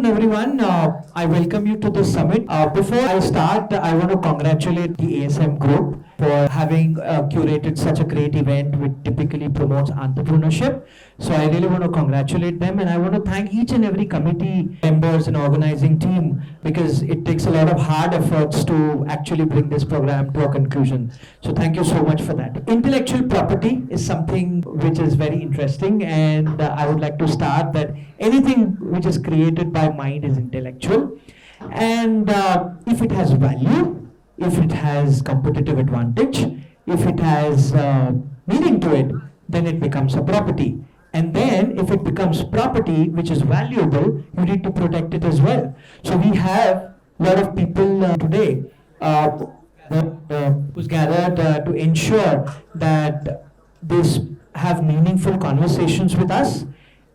afternoon, everyone. I welcome you to this summit. Before I start, I want to congratulate the ASM group for having curated such a great event which typically promotes entrepreneurship. So I really want to congratulate them, and I want to thank each and every committee members and organizing team, because it takes a lot of hard efforts to actually bring this program to a conclusion. So thank you so much for that. Intellectual property is something which is very interesting, and I would like to start that anything which is created by mind is intellectual, and if it has value, if it has competitive advantage, if it has meaning to it, then it becomes a property. And then if it becomes property which is valuable, you need to protect it as well. So we have a lot of people today who's gathered to ensure that this have meaningful conversations with us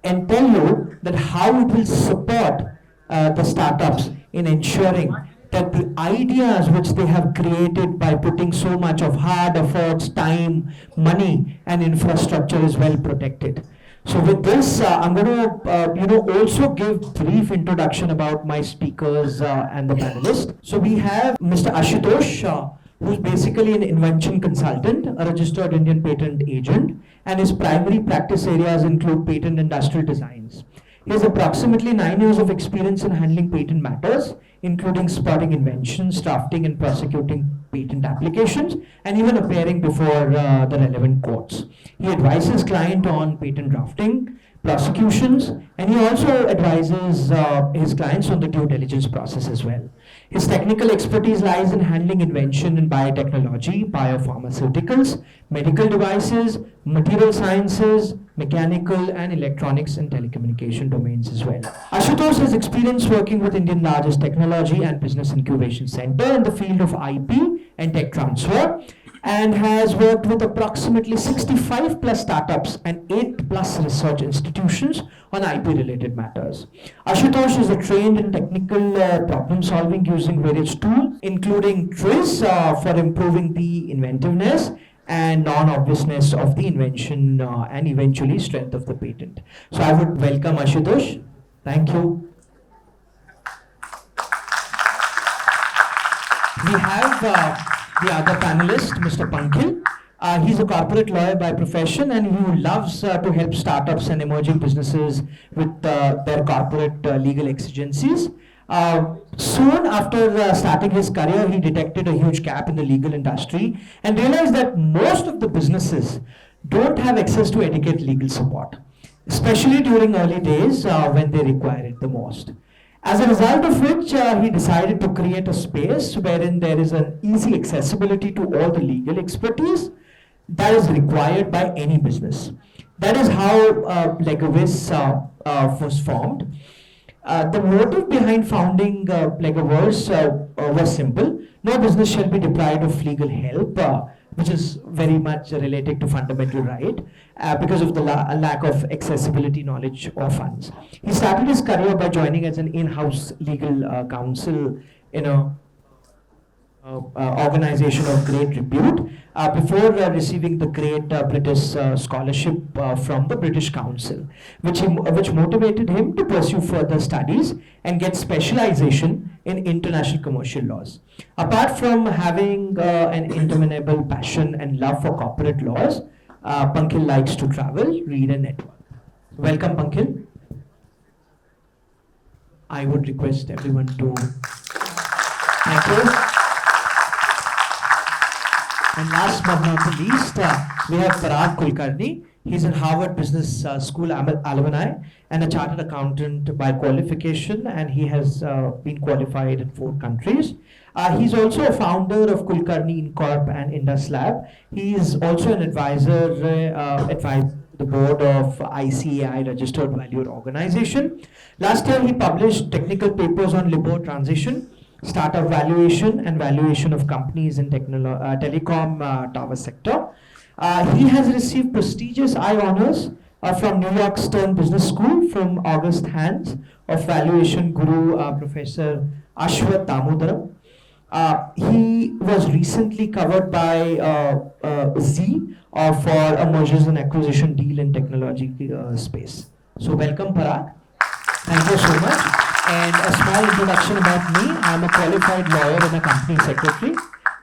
and tell you that how it will support the startups in ensuring that the ideas which they have created by putting so much of hard efforts, time, money and infrastructure is well protected. So with this, I'm going to also give brief introduction about my speakers and the panelists. So we have Mr. Ashutosh, who's basically an invention consultant, a registered Indian patent agent, and his primary practice areas include patent industrial designs. He has approximately 9 years of experience in handling patent matters, including spotting inventions, drafting and prosecuting patent applications, and even appearing before the relevant courts. He advises client on patent drafting, prosecutions, and he also advises his clients on the due diligence process as well. His technical expertise lies in handling invention in biotechnology, biopharmaceuticals, medical devices, material sciences, mechanical and electronics and telecommunication domains as well. Ashutosh has experience working with India's largest technology and business incubation center in the field of IP and tech transfer, and has worked with approximately 65 plus startups and 8 plus research institutions on IP related matters. Ashutosh is trained in technical problem solving using various tools, including TRIZ for improving the inventiveness and non-obviousness of the invention and eventually strength of the patent. So I would welcome Ashutosh. Thank you. We have the other panelist, Mr. Pankhil. He's a corporate lawyer by profession, and he loves to help startups and emerging businesses with their corporate legal exigencies. Soon after starting his career, he detected a huge gap in the legal industry and realized that most of the businesses don't have access to adequate legal support, especially during early days when they require it the most. As a result of which, he decided to create a space wherein there is an easy accessibility to all the legal expertise that is required by any business. That is how LegaVerse was formed. The motive behind founding LegaVerse was simple. No business shall be deprived of legal help, which is very much related to fundamental right, because of the lack of accessibility, knowledge or funds. He started his career by joining as an in-house legal counsel in a organization of great repute before receiving the great British scholarship from the British Council, which motivated him to pursue further studies and get specialization in international commercial laws. Apart from having an interminable passion and love for corporate laws, Pankhil likes to travel, read and network. Welcome, Pankhil. I would request everyone to thank you. And last but not the least, we have Parag Kulkarni. He's a Harvard Business School alumni and a chartered accountant by qualification, and he has been qualified in 4 countries. He's also a founder of Kulkarni Incorp and Indus Lab. He is also an advisor, the board of ICAI Registered Valuer Organization. Last year, he published technical papers on Libor transition, startup valuation and valuation of companies in telecom tower sector. He has received prestigious I honors from New York Stern Business School from August hands of valuation guru Professor Ashwath Damodaram. He was recently covered by Z for a mergers and acquisition deal in technology space. So welcome, Parag. Thank you so much. And a small introduction about me. I'm a qualified lawyer and a company secretary.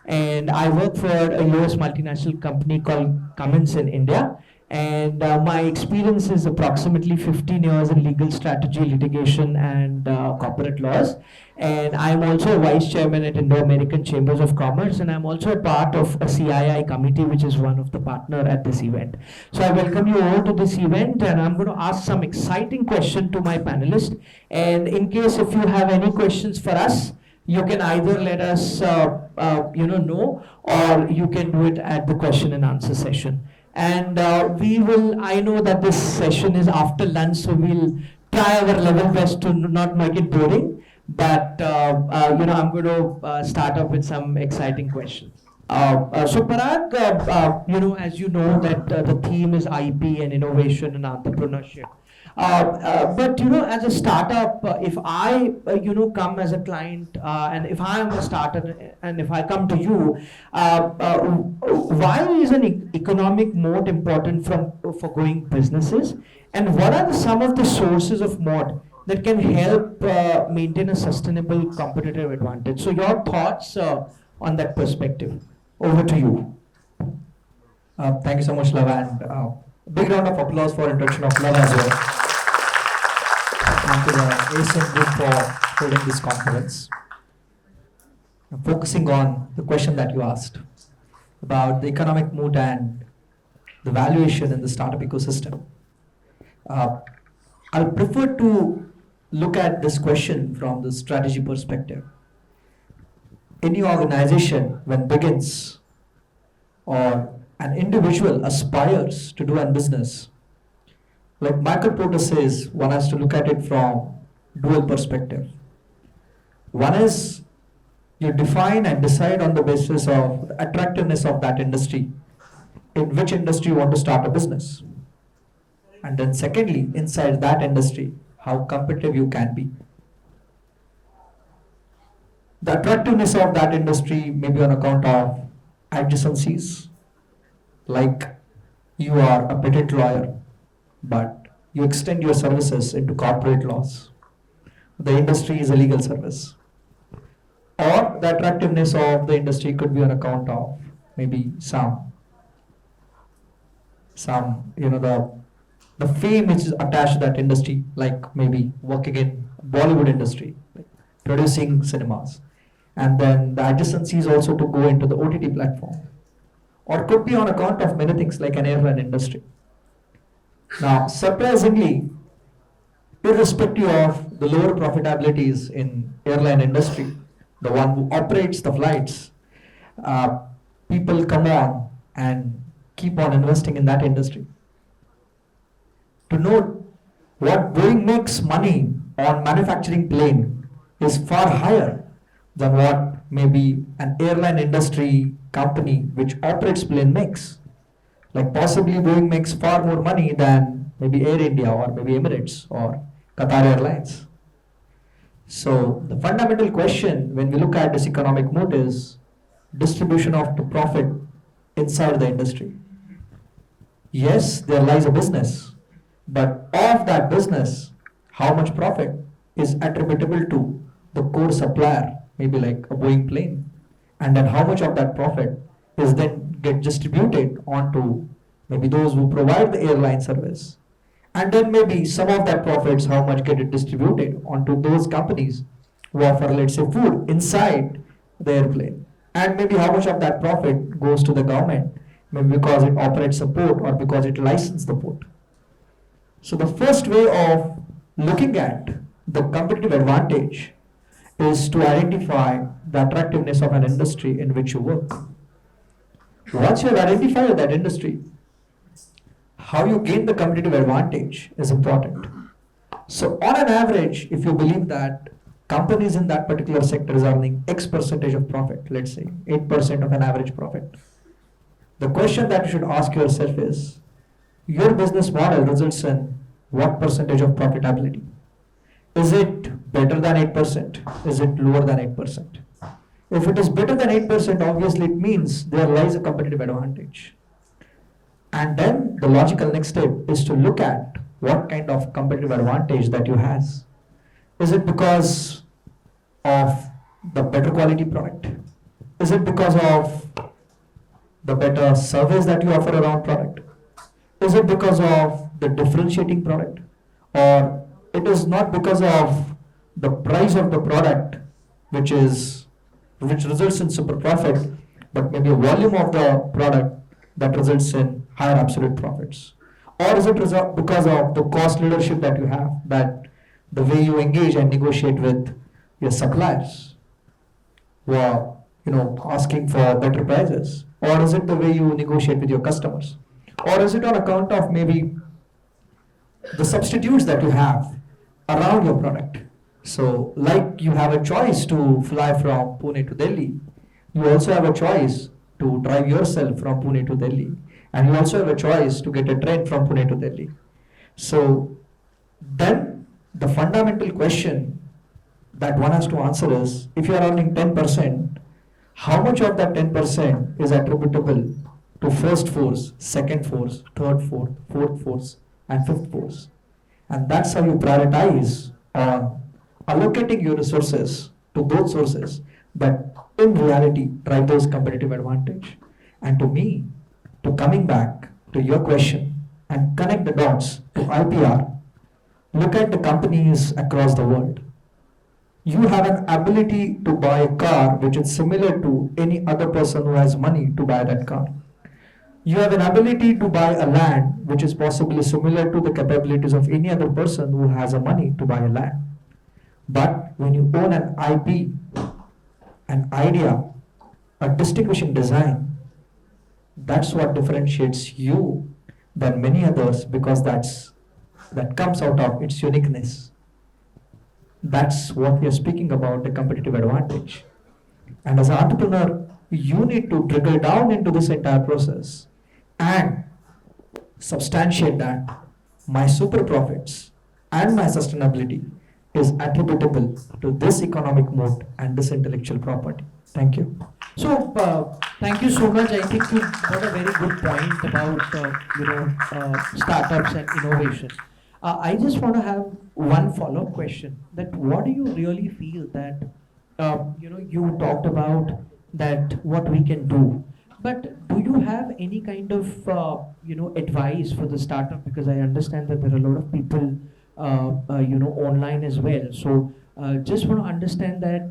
And I work for a US multinational company called Cummins in India. And my experience is approximately 15 years in legal strategy, litigation, and corporate laws. And I'm also a vice chairman at Indo-American Chambers of Commerce, and I'm also a part of a CII committee, which is one of the partner at this event. So I welcome you all to this event, and I'm going to ask some exciting question to my panelists. And in case if you have any questions for us, you can either let us know, or you can do it at the question and answer session. And I know that this session is after lunch, so we'll try our level best to not make it boring. But, I'm going to start off with some exciting questions. So Parag, as you know that the theme is IP and innovation and entrepreneurship. But as a startup, if I come as a client, and if I am a startup, and if I come to you, why is an economic moat important for growing businesses, and what are some of the sources of moat that can help maintain a sustainable competitive advantage? So your thoughts on that perspective. Over to you. Thank you so much, Love, and big round of applause for introduction of Love as well, and to the ASM group for holding this conference. Focusing on the question that you asked about the economic moat and the valuation in the startup ecosystem. I'll prefer to look at this question from the strategy perspective. Any organization, when begins, or an individual aspires to do a business, like Michael Porter says, one has to look at it from dual perspective. One is you define and decide on the basis of the attractiveness of that industry, in which industry you want to start a business. And then secondly, inside that industry, how competitive you can be. The attractiveness of that industry may be on account of adjacencies, like you are a patent lawyer, but you extend your services into corporate laws. The industry is a legal service. Or the attractiveness of the industry could be on account of maybe some the fame which is attached to that industry, like maybe working in Bollywood industry, like producing cinemas. And then the adjacencies also to go into the OTT platform, or could be on account of many things like an airline industry. Now, surprisingly, irrespective of the lower profitabilities in airline industry, the one who operates the flights, people come on and keep on investing in that industry. To note what Boeing makes money on manufacturing plane is far higher than what maybe an airline industry company which operates plane makes. Like possibly Boeing makes far more money than maybe Air India or maybe Emirates or Qatar Airlines. So the fundamental question when we look at this economic moat is distribution of the profit inside the industry. Yes, there lies a business, but of that business, how much profit is attributable to the core supplier, maybe like a Boeing plane, and then how much of that profit is then get distributed onto maybe those who provide the airline service, and then maybe some of that profits how much get it distributed onto those companies who offer, let's say, food inside the airplane, and maybe how much of that profit goes to the government, maybe because it operates a port or because it licensed the port. So the first way of looking at the competitive advantage is to identify the attractiveness of an industry in which you work. Once you have identified that industry, how you gain the competitive advantage is important. So on an average, if you believe that companies in that particular sector is earning X percentage of profit, let's say 8% of an average profit, the question that you should ask yourself is, your business model results in what percentage of profitability? Is it better than 8%? Is it lower than 8%? If it is better than 8%, obviously it means there lies a competitive advantage. And then the logical next step is to look at what kind of competitive advantage that you has. Is it because of the better quality product? Is it because of the better service that you offer around product? Is it because of the differentiating product? Or it is not because of the price of the product, which results in super profit, but maybe a volume of the product that results in higher absolute profits? Or is it because of the cost leadership that you have, that the way you engage and negotiate with your suppliers who are, asking for better prices? Or is it the way you negotiate with your customers? Or is it on account of maybe the substitutes that you have around your product? So, like you have a choice to fly from Pune to Delhi, you also have a choice to drive yourself from Pune to Delhi, and you also have a choice to get a train from Pune to Delhi. So, then the fundamental question that one has to answer is, if you are earning 10%, how much of that 10% is attributable to first force, second force, third force, fourth force, and fifth force? And that's how you prioritize on allocating your resources to those sources that in reality drive those competitive advantage. And to me, to coming back to your question and connect the dots to IPR, look at the companies across the world. You have an ability to buy a car which is similar to any other person who has money to buy that car. You have an ability to buy a land which is possibly similar to the capabilities of any other person who has a money to buy a land. But when you own an IP, an idea, a distinguishing design, that's what differentiates you than many others, because that comes out of its uniqueness. That's what we are speaking about, the competitive advantage. And as an entrepreneur, you need to trickle down into this entire process and substantiate that my super profits and my sustainability is attributable to this economic moat and this intellectual property. Thank you. So, thank you so much. I think you got a very good point about startups and innovation. I just want to have one follow-up question. That what do you really feel that you talked about that what we can do, but do you have any kind of advice for the startup? Because I understand that there are a lot of people online as well. So just want to understand that,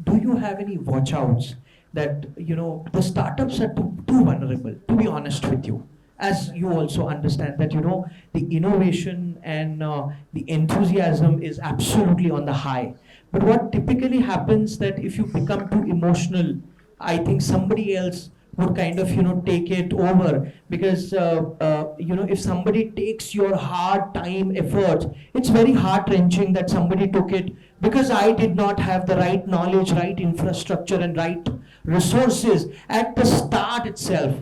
do you have any watch outs that the startups are too vulnerable, to be honest with you, as you also understand that the innovation and the enthusiasm is absolutely on the high, but what typically happens that if you become too emotional, I think somebody else would kind of take it over, because if somebody takes your hard time efforts, it's very heart wrenching that somebody took it because I did not have the right knowledge, right infrastructure, and right resources at the start itself.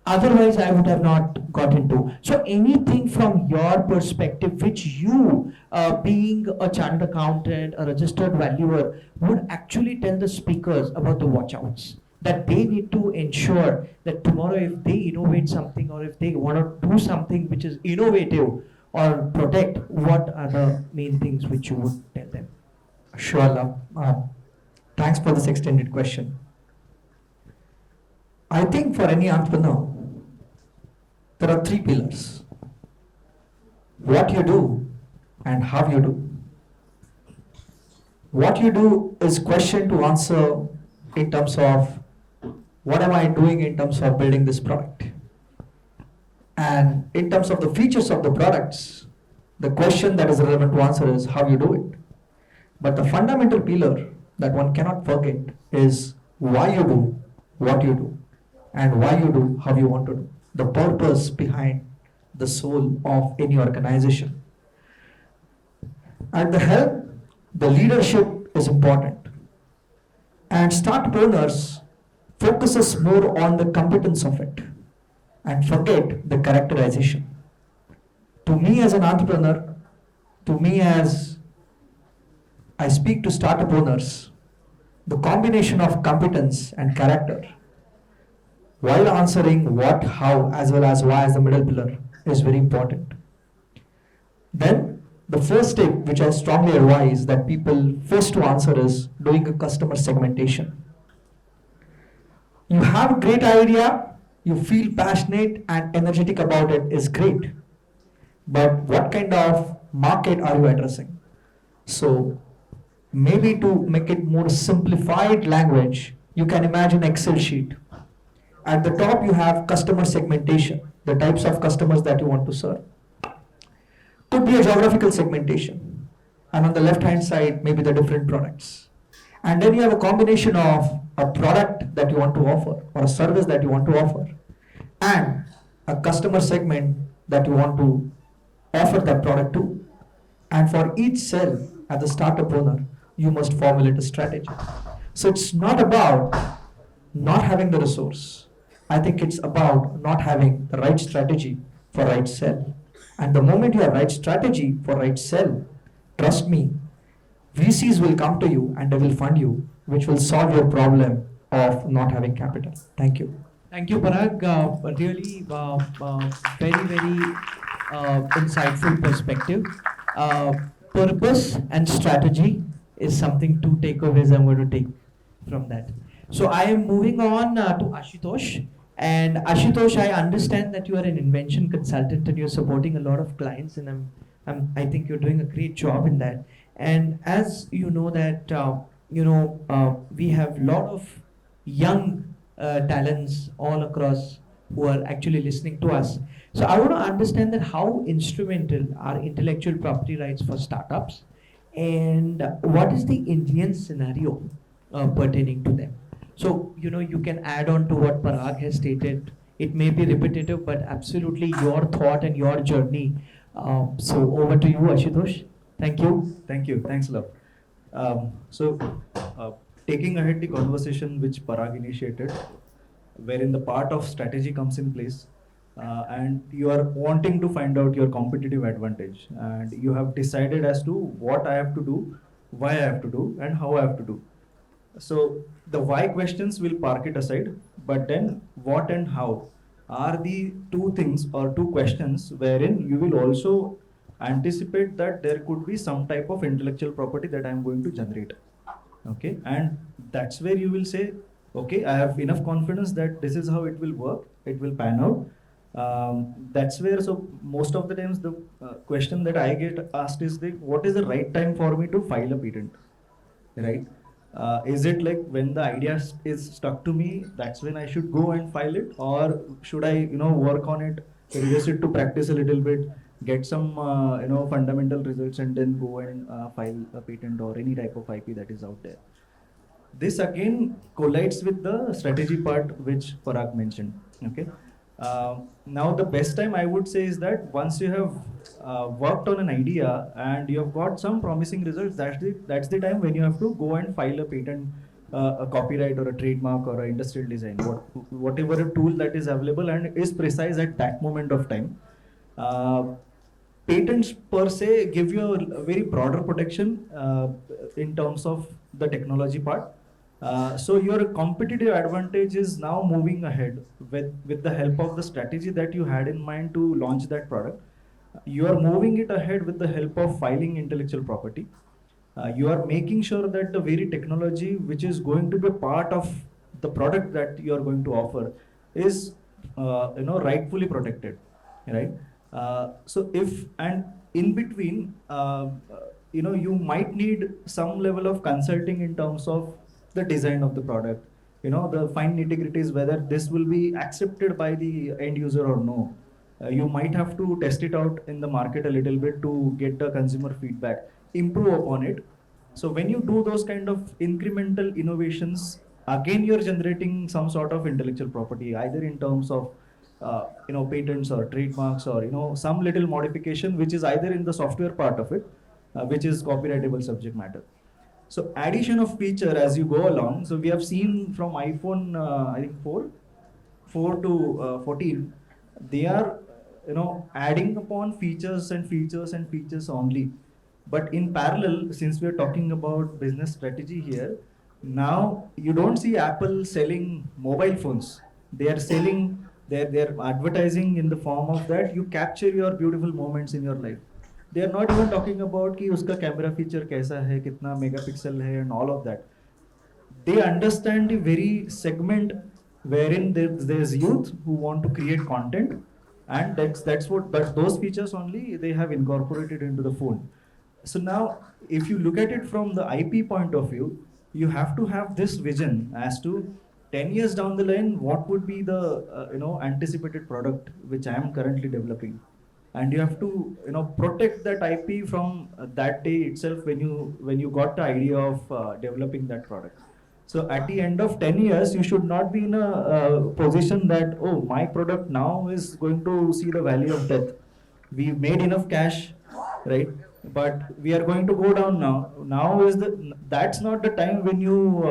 Otherwise, I would have not got into. So, anything from your perspective, which you, being a chartered accountant, a registered valuer, would actually tell the speakers about the watchouts that they need to ensure that tomorrow, if they innovate something or if they want to do something which is innovative or protect, what are the main things which you would tell them? Sure, love. Thanks for this extended question. I think for any entrepreneur, there are three pillars: what you do and how you do. What you do is question to answer in terms of what am I doing in terms of building this product. And in terms of the features of the products, the question that is relevant to answer is how you do it. But the fundamental pillar that one cannot forget is why you do what you do, and why you do how you want to do. The purpose behind the soul of any organization. At the helm, the leadership is important. And startpreneurs focuses more on the competence of it and forget the characterization. To me as an entrepreneur, to me as I speak to startup owners, the combination of competence and character, while answering what, how, as well as why as the middle pillar, is very important. Then The first step, which I strongly advise that people first to answer, is doing a customer segmentation. You have a great idea, you feel passionate and energetic about it is great. But what kind of market are you addressing? So maybe to make it more simplified language, you can imagine Excel sheet. At the top you have customer segmentation, the types of customers that you want to serve. Could be a geographical segmentation. And on the left hand side, maybe the different products. And then you have a combination of a product that you want to offer or a service that you want to offer and a customer segment that you want to offer that product to. And for each cell as a startup owner, you must formulate a strategy. So it's not about not having the resource. I think it's about not having the right strategy for right cell. And the moment you have right strategy for right cell, trust me, VCs will come to you and they will fund you, which will solve your problem of not having capital. Thank you. Thank you, Parag. Really very insightful perspective. Purpose and strategy is something, two takeaways I'm going to take from that. So I am moving on to Ashutosh. And Ashutosh, I understand that you are an invention consultant and you're supporting a lot of clients, and I think you're doing a great job in that. And as you know that we have a lot of young talents all across who are actually listening to us. So I want to understand that how instrumental are intellectual property rights for startups, and what is the Indian scenario pertaining to them. So, you can add on to what Parag has stated. It may be repetitive, but absolutely your thought and your journey. So over to you, Ashutosh. Thank you. Thank you. Thanks a lot. So, taking ahead the conversation which Parag initiated, wherein the part of strategy comes in place, and you are wanting to find out your competitive advantage, and you have decided as to what I have to do, why I have to do, and how I have to do. So the why questions will park it aside, but then what and how are the two things or two questions wherein you will also anticipate that there could be some type of intellectual property that I am going to generate. Okay, and that's where you will say, okay, I have enough confidence that this is how it will work, it will pan out. That's where, so most of the times the question that I get asked is what is the right time for me to file a patent, right? Is it like when the idea is stuck to me, that's when I should go and file it, or should I, work on it, reduce it to practice a little bit, get some, fundamental results, and then go and file a patent or any type of IP that is out there. This again collides with the strategy part which Parag mentioned. Okay. Now the best time I would say is that once you have worked on an idea and you have got some promising results, that's the time when you have to go and file a patent, a copyright or a trademark or an industrial design, whatever a tool that is available and is precise at that moment of time. Patents per se give you a very broader protection in terms of the technology part. So your competitive advantage is now moving ahead with the help of the strategy that you had in mind to launch that product. You are moving it ahead with the help of filing intellectual property. You are making sure that the very technology which is going to be part of the product that you are going to offer is rightfully protected, right? So if and in between, you might need some level of consulting in terms of the design of the product, the fine nitty-gritties, whether this will be accepted by the end user or no. You might have to test it out in the market a little bit to get the consumer feedback, improve upon it. So when you do those kind of incremental innovations, again you're generating some sort of intellectual property, either in terms of patents or trademarks, or some little modification which is either in the software part of it, which is copyrightable subject matter. So addition of feature as you go along. So we have seen from iPhone, I think 4 to 14, they are adding upon features and features and features only. But in parallel, since we are talking about business strategy here, now you don't see Apple selling mobile phones. They are selling, they're advertising in the form of that you capture your beautiful moments in your life. They are not even talking about कि उसका camera feature कैसा है, कितना megapixel है, and all of that. They understand the very segment wherein there's youth who want to create content, and that's what, but those features only they have incorporated into the phone. So now, if you look at it from the IP point of view, you have to have this vision as to 10 years down the line, what would be the anticipated product which I am currently developing, and you have to protect that IP from that day itself when you got the idea of developing that product. So at the end of 10 years, you should not be in a position that, oh, my product now is going to see the valley of death. We made enough cash, right? But we are going to go down now. That's not the time when you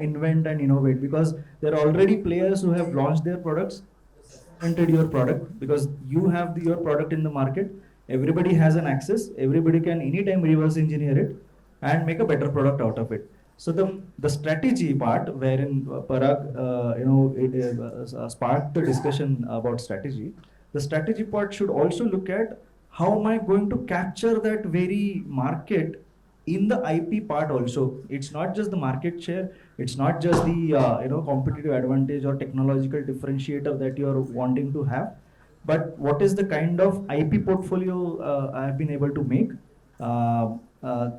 invent and innovate, because there are already players who have launched their products, invented your product, because you have your product in the market. Everybody has an access. Everybody can anytime reverse engineer it and make a better product out of it. So the strategy part, wherein Parag sparked the discussion about strategy, the strategy part should also look at how am I going to capture that very market in the IP part also. It's not just the market share, it's not just the competitive advantage or technological differentiator that you are wanting to have, but what is the kind of IP portfolio I have been able to make.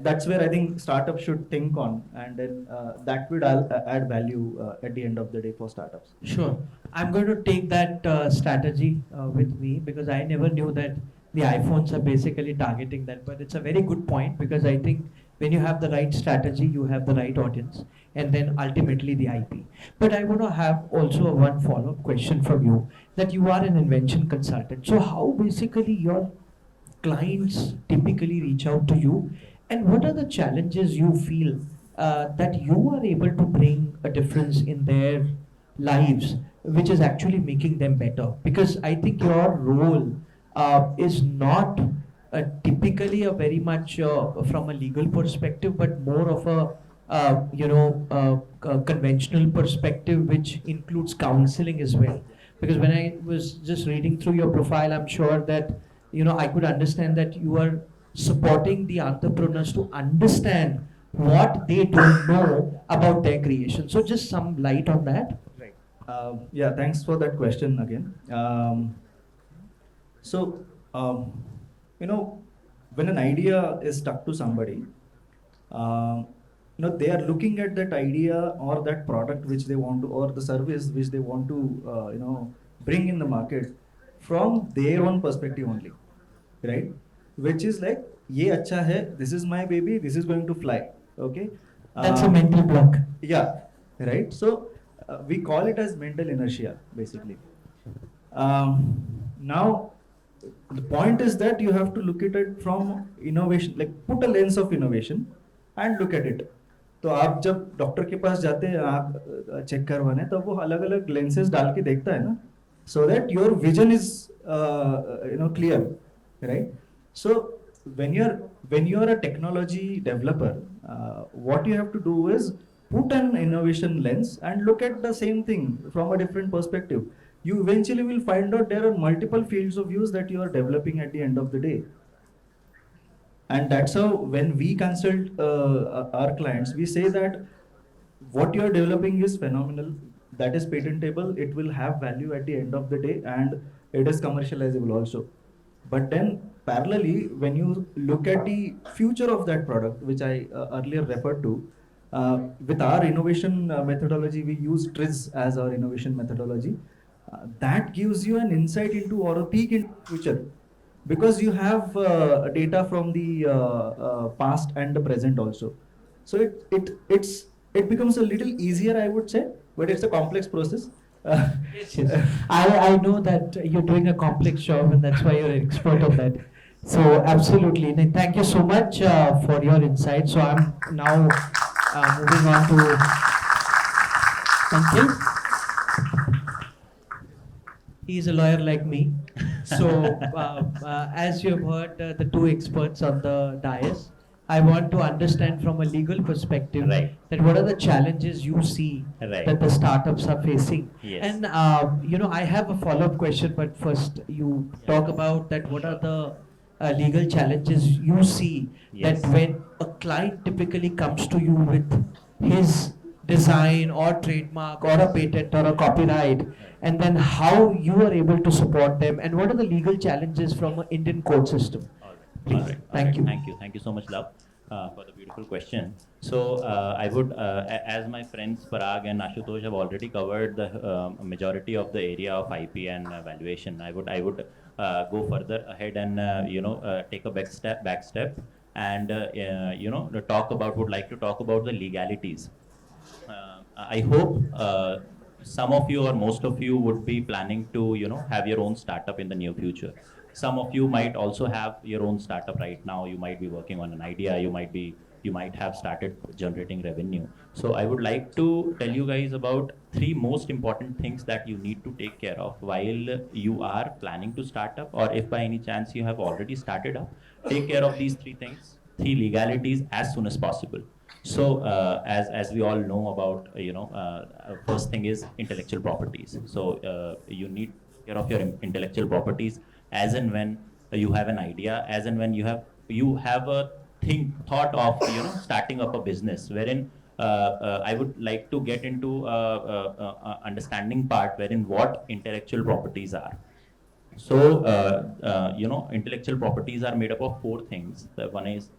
That's where I think startups should think on, and then that would add value at the end of the day for startups. Sure. I'm going to take that strategy with me, because I never knew that the iPhones are basically targeting that. But it's a very good point, because I think when you have the right strategy, you have the right audience, and then ultimately the IP. But I want to have also a one follow-up question from you, that you are an invention consultant. So how basically your clients typically reach out to you, and what are the challenges you feel that you are able to bring a difference in their lives, which is actually making them better? Because I think your role is not typically a very much from a legal perspective, but more of a conventional perspective, which includes counseling as well. Because when I was just reading through your profile, I'm sure that I could understand that you are supporting the entrepreneurs to understand what they don't know about their creation. So just some light on that. Right. Yeah, thanks for that question again. When an idea is stuck to somebody, they are looking at that idea or that product which they want to, or the service which they want to, bring in the market from their own perspective only, right? Which is like, ye acha hai, this is my baby, this is going to fly, okay? That's a mental block. Yeah, right? So we call it as mental inertia, basically. Now, the point is that you have to look at it from innovation, like put a lens of innovation and look at it. तो आप जब doctor के पास जाते हैं आँख check करवाने, तब वो अलग अलग लेंसेज डाल के देखता है ना, so that your vision is clear, right? So when you're a technology developer, what you have to do is put an innovation lens and look at the same thing from a different perspective. You eventually will find out there are multiple fields of use that you are developing at the end of the day. And that's how when we consult our clients, we say that what you are developing is phenomenal, that is patentable, it will have value at the end of the day, and it is commercializable also. But then parallelly, when you look at the future of that product, which I earlier referred to, with our innovation methodology, we use TRIZ as our innovation methodology. That gives you an insight into or a peek into the future, because you have data from the past and the present also. So it becomes a little easier, I would say, but it's a complex process. Yes. I know that you're doing a complex job, and that's why you're an expert on that. So absolutely, and thank you so much for your insight. So I'm now moving on to Pankhil. He's a lawyer like me. So as you've heard the two experts on the dais, I want to understand from a legal perspective Right. that what are the challenges you see Right. that the startups are facing. Yes. And I have a follow-up question, but first you talk about that what are the legal challenges you see Yes. that when a client typically comes to you with his design or trademark or a patent or a copyright, and then how you are able to support them, and what are the legal challenges from an Indian court system? All right. Please. All right. Thank you. Thank you. Thank you so much, Love, for the beautiful question. So I would, as my friends Parag and Ashutosh have already covered the majority of the area of IP and valuation, I would go further ahead and take a back step, and would like to talk about the legalities. I hope some of you or most of you would be planning to, have your own startup in the near future. Some of you might also have your own startup right now. You might be working on an idea. You might have started generating revenue. So I would like to tell you guys about 3 most important things that you need to take care of while you are planning to start up, or if by any chance you have already started up. Take care of these 3 things, 3 legalities as soon as possible. So as we all know about, first thing is intellectual properties. So you need to take care of your intellectual properties as and when you have an idea, as and when you have a thought of starting up a business, wherein I would like to get into understanding part wherein what intellectual properties are. So intellectual properties are made up of 4 things. The one is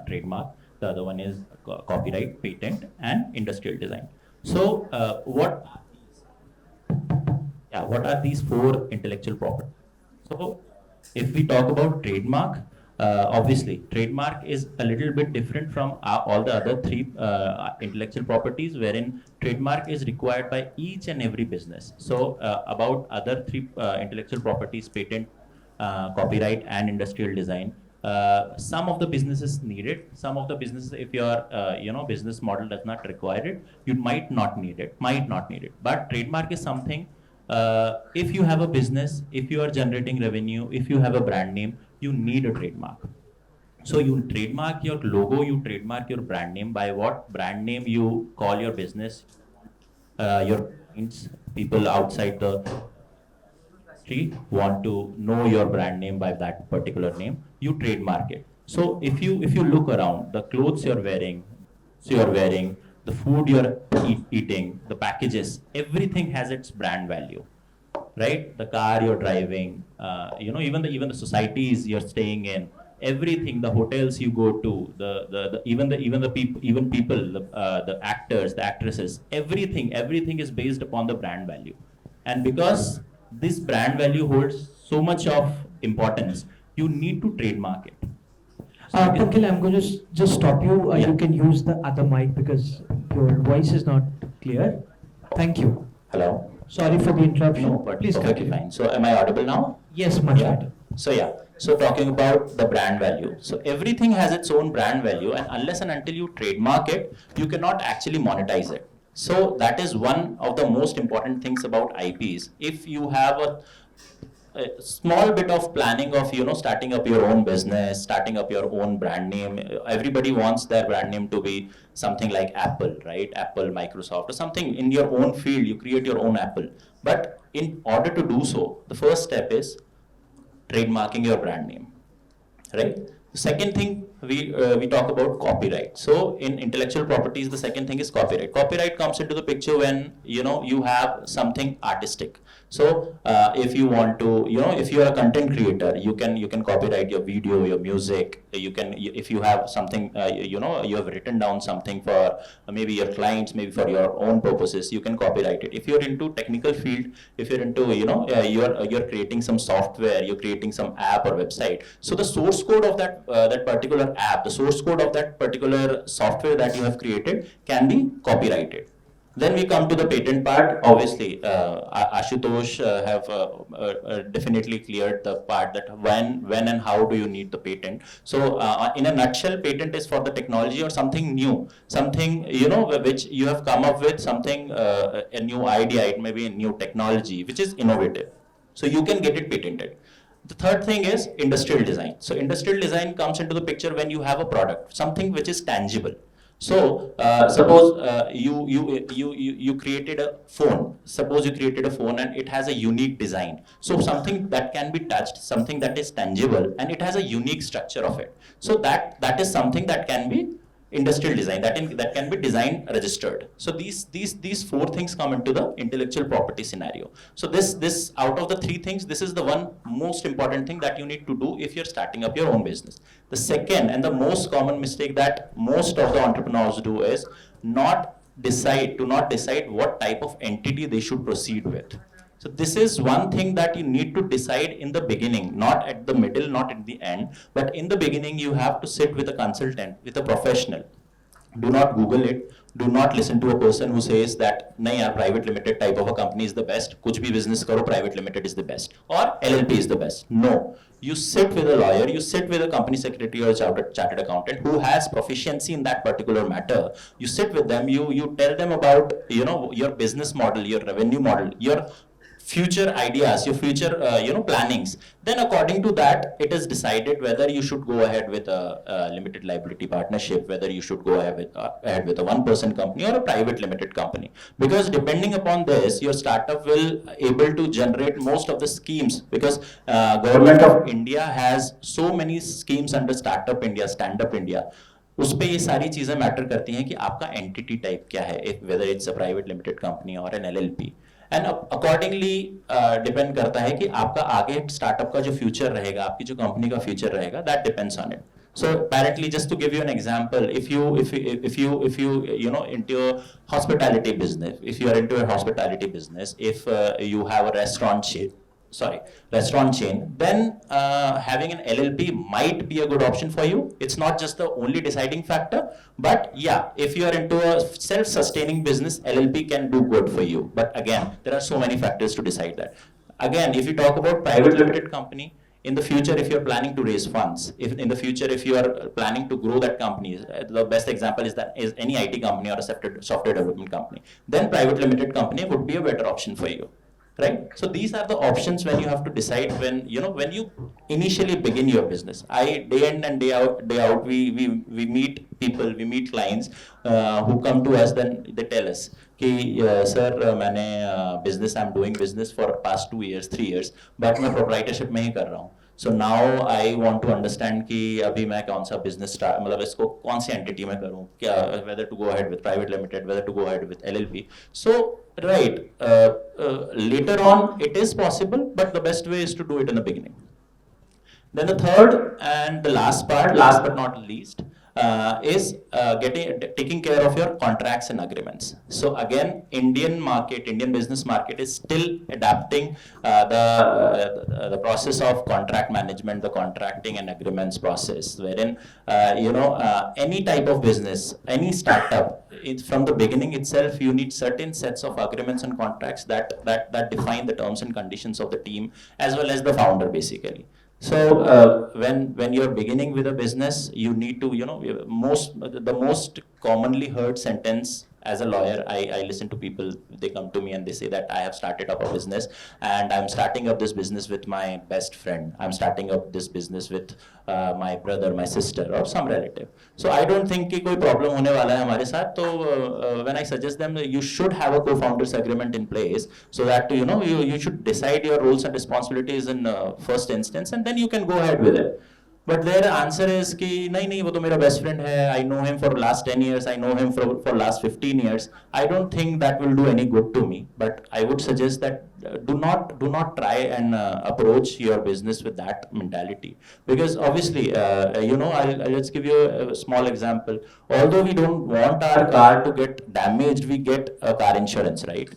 trademark, the other one is copyright, patent, and industrial design. So what are these 4 intellectual properties? So if we talk about trademark, obviously trademark is a little bit different from all the other 3 intellectual properties, wherein trademark is required by each and every business. So about other 3 intellectual properties, patent, copyright, and industrial design, some of the businesses need it. Some of the businesses, if your business model does not require it, you might not need it. But trademark is something. If you have a business, if you are generating revenue, if you have a brand name, you need a trademark. So you trademark your logo, you trademark your brand name. By what brand name you call your business, your clients, people outside the industry want to know your brand name by that particular name, you trademark it. So if you look around, the clothes you're wearing, the food you're eating, the packages, everything has its brand value, right? The car you're driving, even the societies you're staying in, everything, the hotels you go to, the actors, the actresses, everything is based upon the brand value. And because this brand value holds so much of importance, you need to trademark it. Pankhil, I'm going to just stop you. Yeah. You can use the other mic because your voice is not clear. Thank you. Hello? Sorry for the interruption. No, but Please perfectly continue. fine. So am I audible now? Yes, much Yeah. better. So talking about the brand value. So everything has its own brand value, and unless and until you trademark it, you cannot actually monetize it. So that is one of the most important things about IPs. If you have a small bit of planning of starting up your own business, starting up your own brand name, everybody wants their brand name to be something like Apple, right? Apple, Microsoft, or something in your own field. You create your own Apple. But in order to do so, the first step is trademarking your brand name, right? The second thing, we talk about copyright. So in intellectual properties, the second thing is copyright. Copyright comes into the picture when you have something artistic. So if you want to, if you are a content creator, you can copyright your video, your music. If you have something, you have written down something for maybe your clients, maybe for your own purposes, you can copyright it. If you're into technical field, if you're into, you're creating some software, you're creating some app or website. So the source code of that particular app, the source code of that particular software that you have created can be copyrighted. Then we come to the patent part. Obviously, Ashutosh have definitely cleared the part that when and how do you need the patent. So in a nutshell, patent is for the technology or something new, something which you have come up with, something a new idea. It may be a new technology which is innovative. So you can get it patented. The third thing is industrial design. So industrial design comes into the picture when you have a product, something which is tangible. So suppose you created a phone. Suppose you created a phone and it has a unique design. So something that can be touched, something that is tangible, and it has a unique structure of it. So that is something that can be industrial design, that can be design registered. So these four things come into the intellectual property scenario. So this out of the three things, this is the one most important thing that you need to do if you're starting up your own business. The second and the most common mistake that most of the entrepreneurs do is not decide what type of entity they should proceed with. So this is one thing that you need to decide in the beginning, not at the middle, not at the end, but in the beginning you have to sit with a consultant, with a professional. Do not Google it. Do not listen to a person who says that, nahi yaar, private limited type of a company is the best. Kuch bhi business karo, private limited is the best. Or LLP is the best. No. You sit with a lawyer, you sit with a company secretary or a chartered accountant who has proficiency in that particular matter. You sit with them, you tell them about, your business model, your revenue model, your future ideas, your future plannings. Then according to that, it is decided whether you should go ahead with a limited liability partnership, whether you should go ahead with a one-person company or a private limited company. Because depending upon this, your startup will able to generate most of the schemes, because government of India has so many schemes under Startup India, Stand Up India. उस पे ये सारी चीजें matter करती हैं कि आपका entity type क्या है, whether it's a private limited company or an LLP. And accordingly depend करता है कि आपका आगे स्टार्टअप का जो फ्यूचर रहेगा, आपकी जो कंपनी का फ्यूचर रहेगा, that depends on it. So apparently, just to give you an example, if you into a hospitality business, if you are into a hospitality business, if you have a restaurant chain, then having an LLP might be a good option for you. It's not just the only deciding factor, but yeah, if you are into a self-sustaining business, LLP can do good for you. But again, there are so many factors to decide that. Again, if you talk about private limited company, in the future, if you're planning to raise funds, if in the future, if you are planning to grow that company, the best example is any IT company or a software development company, then private limited company would be a better option for you. Right? So these are the options when you have to decide when you initially begin your business. Day in and day out, we meet people, we meet clients who come to us, then they tell us कि sir मैंने business, I'm doing business for past 2 years, 3 years, but मैं proprietorship में ही कर रहा हूँ. So now I want to understand कि अभी मैं कौन सा business start, मतलब इसको कौन सी entity में करूँ, क्या, whether to go ahead with private limited, whether to go ahead with LLP. So right, later on it is possible, but the best way is to do it in the beginning. Then the third and the last but not least, is taking care of your contracts and agreements. So again, Indian business market is still adapting the process of contract management, the contracting and agreements process, wherein any type of business, any startup, from the beginning itself, you need certain sets of agreements and contracts that define the terms and conditions of the team as well as the founder, basically. So when you're beginning with a business, you need to, the most commonly heard sentence as a lawyer, I listen to people, they come to me and they say that I have started up a business and I'm starting up this business with my best friend. I'm starting up this business with my brother, my sister or some relative. So I don't think कि कोई problem होने वाला है हमारे साथ. तो when I suggest them, you should have a co-founders agreement in place so that you should decide your roles and responsibilities in first instance and then you can go ahead with it. But their answer is कि नहीं वो तो मेरा best friend है, I know him for last 10 years, I know him for last 15 years. I don't think that will do any good to me. But I would suggest that do not try and approach your business with that mentality, because obviously I'll just give you a small example. Although we don't want our car to get damaged, we get a car insurance, right?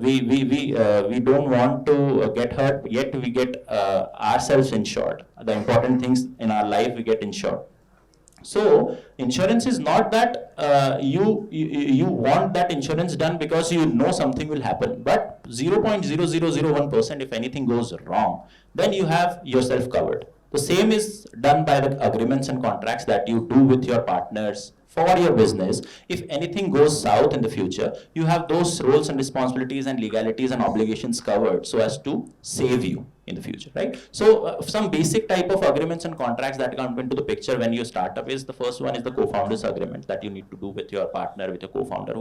We don't want to get hurt, yet we get ourselves insured. The important things in our life, we get insured. So insurance is not that you want that insurance done because you know something will happen, but 0.0001% if anything goes wrong, then you have yourself covered. The same is done by the agreements and contracts that you do with your partners for your business. If anything goes south in the future, you have those roles and responsibilities and legalities and obligations covered so as to save you. in the future, right? So some basic type of agreements and contracts that come into the picture when you start up is, the first one is the co-founders agreement that you need to do with your partner, with your co-founder,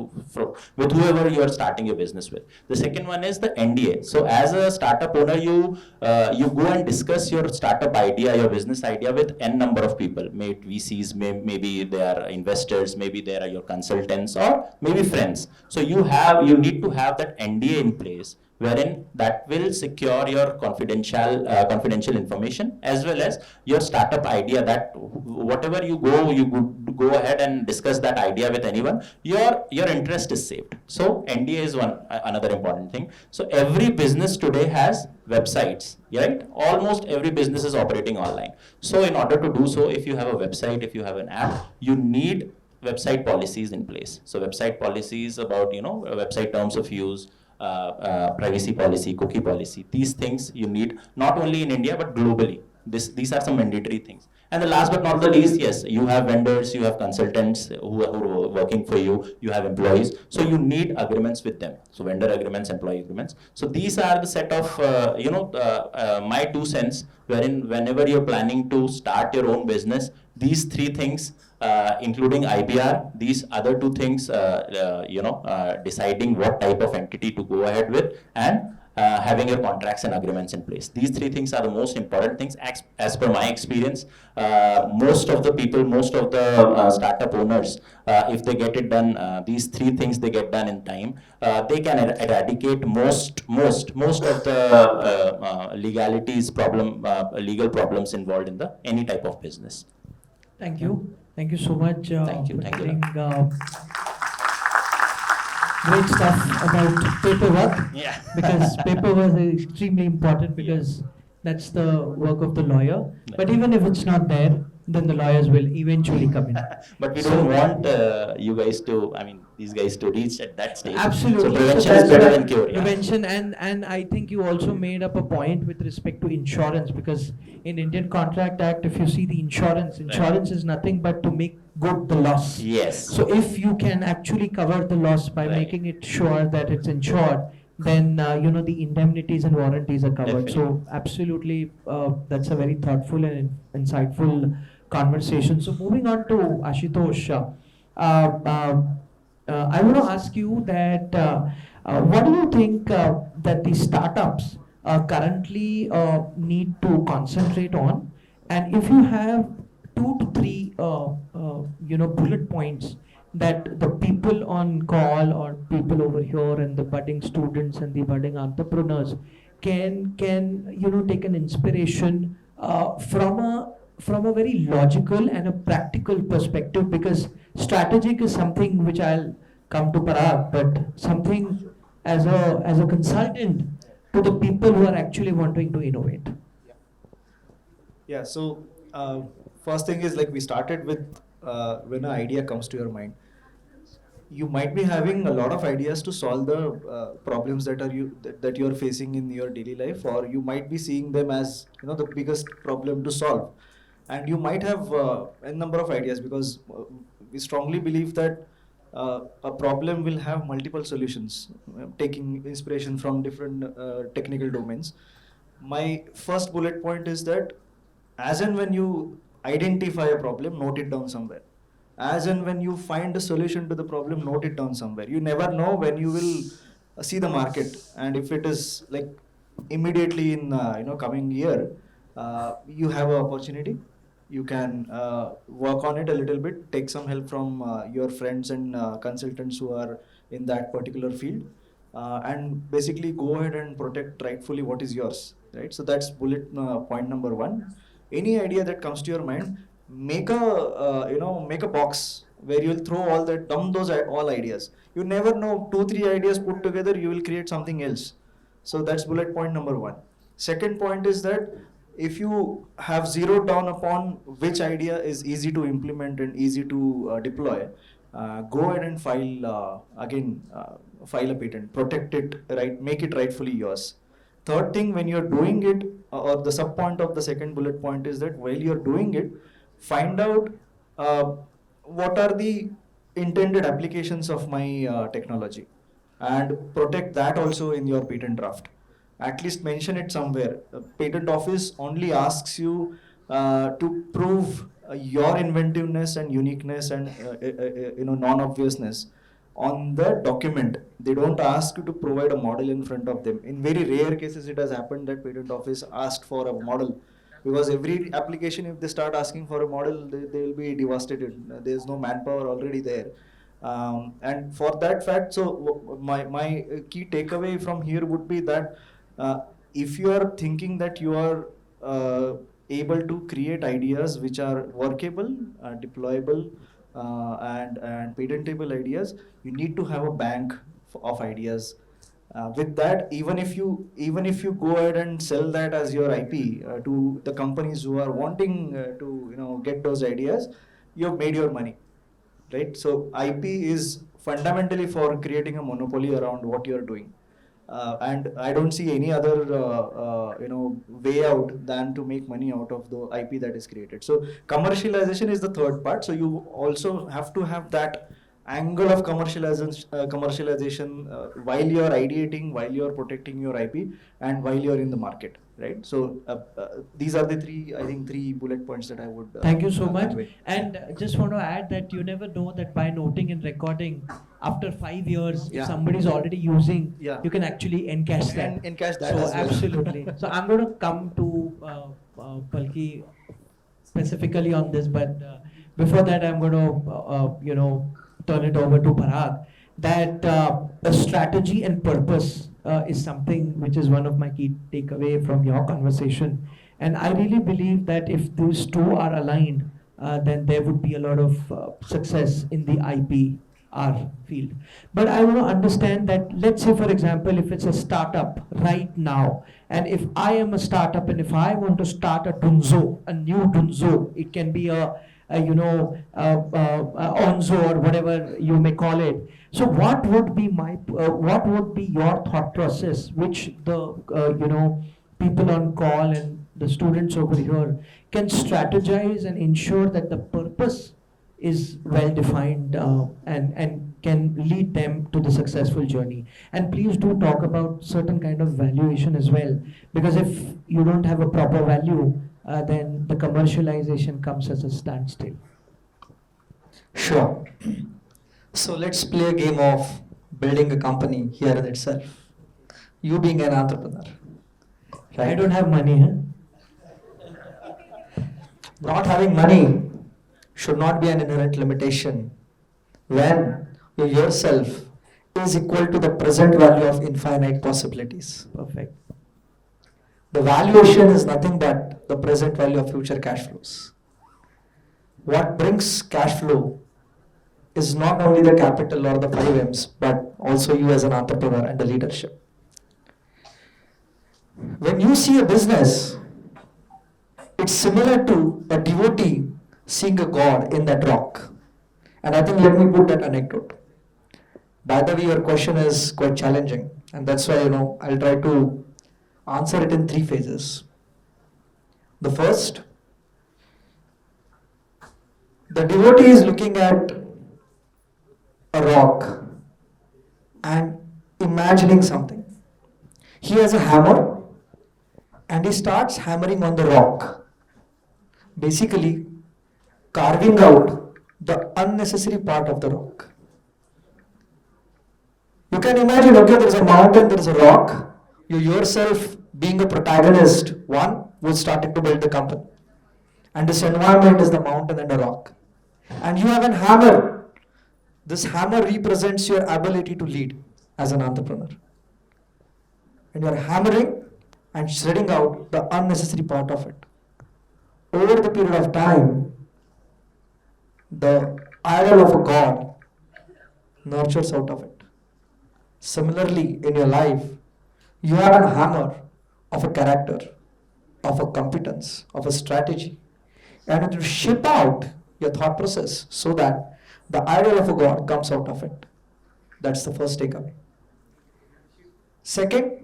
with whoever you are starting your business with. The second one is the NDA. So as a startup owner, you go and discuss your startup idea, your business idea with n number of people, maybe VCs, maybe they are investors, maybe they are your consultants, or maybe friends. So you need to have that NDA in place, wherein that will secure your confidential information, as well as your startup idea, that whatever you go ahead and discuss that idea with anyone, your interest is saved. So NDA is another important thing. So every business today has websites, right? Almost every business is operating online. So in order to do so, if you have a website, if you have an app, you need website policies in place. So website policies about, website terms of use, privacy policy, cookie policy. These things you need not only in India but globally. These are some mandatory things. And the last but not the least, yes, you have vendors, you have consultants who are working for you, you have employees. So you need agreements with them. So vendor agreements, employee agreements. So these are the set of, my 2 cents, wherein whenever you're planning to start your own business, these 3 things, including IPR, these other 2 things, deciding what type of entity to go ahead with, and having your contracts and agreements in place. These 3 things are the most important things. As per my experience, most of the people, most of the startup owners, if they get it done, these 3 things they get done in time, they can eradicate most of the legalities legal problems involved in any type of business. Thank you. Thank you so much. Thank you. For Thank you. sharing, great stuff about paperwork. Yeah. Because paperwork is extremely important, because that's the work of the lawyer. But even if it's not there, then the lawyers will eventually come in. But we don't want these guys to reach at that stage. Absolutely. So prevention that's is better why than cure. Yeah. Prevention, and I think you also made up a point with respect to insurance, because in Indian Contract Act, if you see the insurance is nothing but to make good the loss. Yes. So if you can actually cover the loss by Right. making it sure that it's insured, then the indemnities and warranties are covered. So absolutely, that's a very thoughtful and insightful conversation. So moving on to Ashutosh, I want to ask you that what do you think that the startups currently need to concentrate on, and if you have 2 to 3 bullet points that the people on call or people over here and the budding students and the budding entrepreneurs can take an inspiration from a very logical and a practical perspective, because strategic is something which I'll come to Parag, but something as a consultant to the people who are actually wanting to innovate. Yeah, so first thing is, like we started with, when an idea comes to your mind, you might be having a lot of ideas to solve the problems that you're facing in your daily life, or you might be seeing them as the biggest problem to solve, and you might have a number of ideas, because we strongly believe that a problem will have multiple solutions, taking inspiration from different technical domains. My first bullet point is that as and when you identify a problem, note it down somewhere. As and when you find a solution to the problem, note it down somewhere. You never know when you will see the market, and if it is like immediately in coming year, you have an opportunity. You can work on it a little bit, take some help from your friends and consultants who are in that particular field, and basically go ahead and protect rightfully what is yours, right? So that's bullet point number 1. Any idea that comes to your mind, make a box where you'll throw dump those all ideas. You never know, 2-3 ideas put together, you will create something else. So that's bullet point number 1. Second point is that if you have zeroed down upon which idea is easy to implement and easy to deploy, go ahead and file a patent, protect it, right, make it rightfully yours. Third thing, when you're doing it, or the sub point of the second bullet point is that while you're doing it, find out what are the intended applications of my technology, and protect that also in your patent draft. at least mention it somewhere. Patent office only asks you to prove your inventiveness and uniqueness and non-obviousness on the document. They don't ask you to provide a model in front of them. In very rare cases, it has happened that patent office asked for a model, because every application, if they start asking for a model, they will be devastated. There's no manpower already there. And for that fact, so my key takeaway from here would be that if you are thinking that you are able to create ideas which are workable, deployable, and patentable ideas, you need to have a bank of ideas. With that, even if you go ahead and sell that as your IP to the companies who are wanting to get those ideas, you have made your money, right? So IP is fundamentally for creating a monopoly around what you are doing. And I don't see any other way out than to make money out of the IP that is created. So commercialization is the third part. So you also have to have that angle of commercialization while you are ideating, while you are protecting your IP, and while you are in the market, right? So these are the three bullet points that I would. Thank you so much. convey. And just want to add that you never know that by noting and recording, after 5 years, Yeah. if somebody is already using, Yeah. you can actually encash that. And encash that So as well. absolutely. So I'm going to come to Palki specifically on this, but before that, I'm going to turn it over to Parag. That a strategy and purpose is something which is one of my key takeaway from your conversation. And I really believe that if those two are aligned, then there would be a lot of success in the IPR field. But I want to understand that, let's say, for example, if it's a startup right now, and if I am a startup and if I want to start a Dunzo, a new Dunzo, it can be Onzo or whatever you may call it. So what would be what would be your thought process, which the people on call and the students over here can strategize and ensure that the purpose is well defined and can lead them to the successful journey. And please do talk about certain kind of valuation as well, because if you don't have a proper value, then the commercialization comes as a standstill. Sure. So let's play a game of building a company here in itself. You being an entrepreneur, right? I don't have money, huh? Not having money should not be an inherent limitation when you yourself is equal to the present value of infinite possibilities. Perfect. The valuation is nothing but the present value of future cash flows. What brings cash flow is not only the capital or the 5 M's, but also you as an entrepreneur and the leadership. When you see a business, it's similar to a devotee seeing a god in that rock. And I think let me put that anecdote. By the way, your question is quite challenging, and that's why I'll try to answer it in 3 phases. The first, the devotee is looking at a rock and imagining something. He has a hammer and he starts hammering on the rock, basically carving out the unnecessary part of the rock. You can imagine, okay, there's a mountain, there's a rock. You yourself being a protagonist, one who's starting to build the company. And this environment is the mountain and a rock. And you have a hammer. This hammer represents your ability to lead as an entrepreneur. And you are hammering and shredding out the unnecessary part of it. Over the period of time, the idol of a god nurtures out of it. Similarly, in your life, you have a hammer of a character, of a competence, of a strategy, and you shape out your thought process so that the idol of a god comes out of it. That's the first takeaway. Second,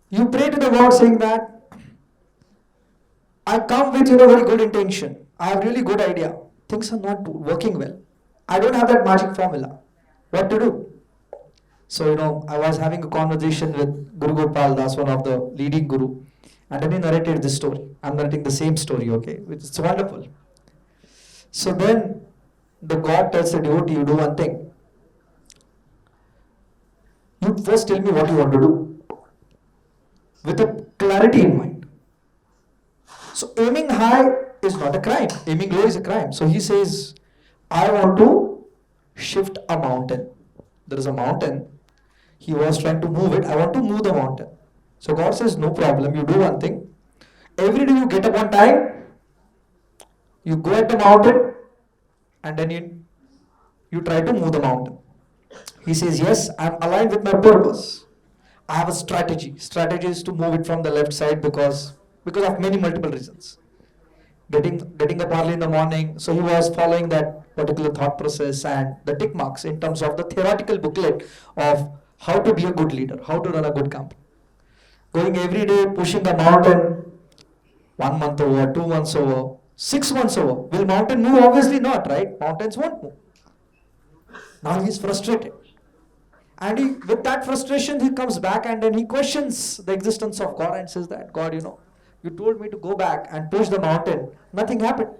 you pray to the God saying that I come with very good intention. I have really good idea. Things are not working well. I don't have that magic formula. What to do? So, I was having a conversation with Guru Gopal Das, one of the leading guru, and then he narrated this story. I'm narrating the same story, okay? Which is wonderful. So then the God tells the devotee, you do one thing. You first tell me what you want to do with a clarity in mind. So aiming high is not a crime. Aiming low is a crime. So he says, I want to shift a mountain. There is a mountain. He was trying to move it. I want to move the mountain. So God says, no problem. You do one thing. Every day you get up on time. You go at the mountain and then you try to move the mountain. He says, yes, I'm aligned with my purpose. I have a strategy. Strategy is to move it from the left side because of many multiple reasons. Getting up early in the morning. So he was following that particular thought process and the tick marks in terms of the theoretical booklet of how to be a good leader, how to run a good company. Going every day, pushing the mountain, 1 month over, 2 months over, 6 months over. Will mountain move? Obviously not, right? Mountains won't move. Now he is frustrated. And with that frustration, he comes back and then he questions the existence of God and says that, God, you told me to go back and push the mountain. Nothing happened.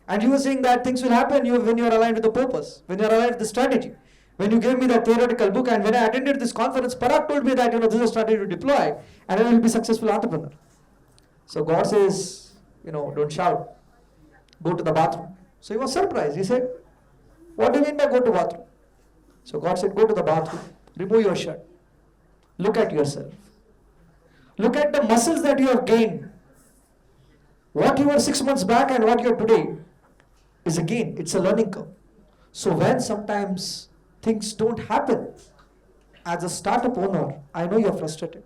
And you were saying that things will happen when you are aligned with the purpose, when you are aligned with the strategy. When you gave me that theoretical book and when I attended this conference, Parag told me that, this is a strategy to deploy and I will be a successful entrepreneur. So God says, don't shout. Go to the bathroom. So he was surprised. He said, what do you mean by go to bathroom? So God said, go to the bathroom, remove your shirt, look at yourself. Look at the muscles that you have gained. What you were 6 months back and what you are today is a gain. It's a learning curve. So when sometimes things don't happen, as a startup owner, I know you're frustrated.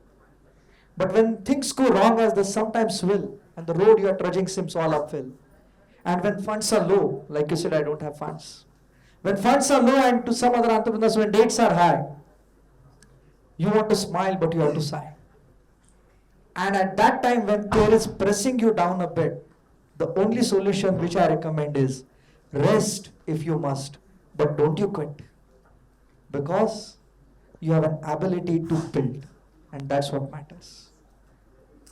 But when things go wrong, as they sometimes will, and the road you are trudging seems all uphill, and when funds are low, like you said, I don't have funds. When funds are low and to some other entrepreneurs, when dates are high, you want to smile, but you have to sigh. And at that time, when fear is pressing you down a bit, the only solution which I recommend is rest if you must, but don't you quit. Because you have an ability to build, and that's what matters.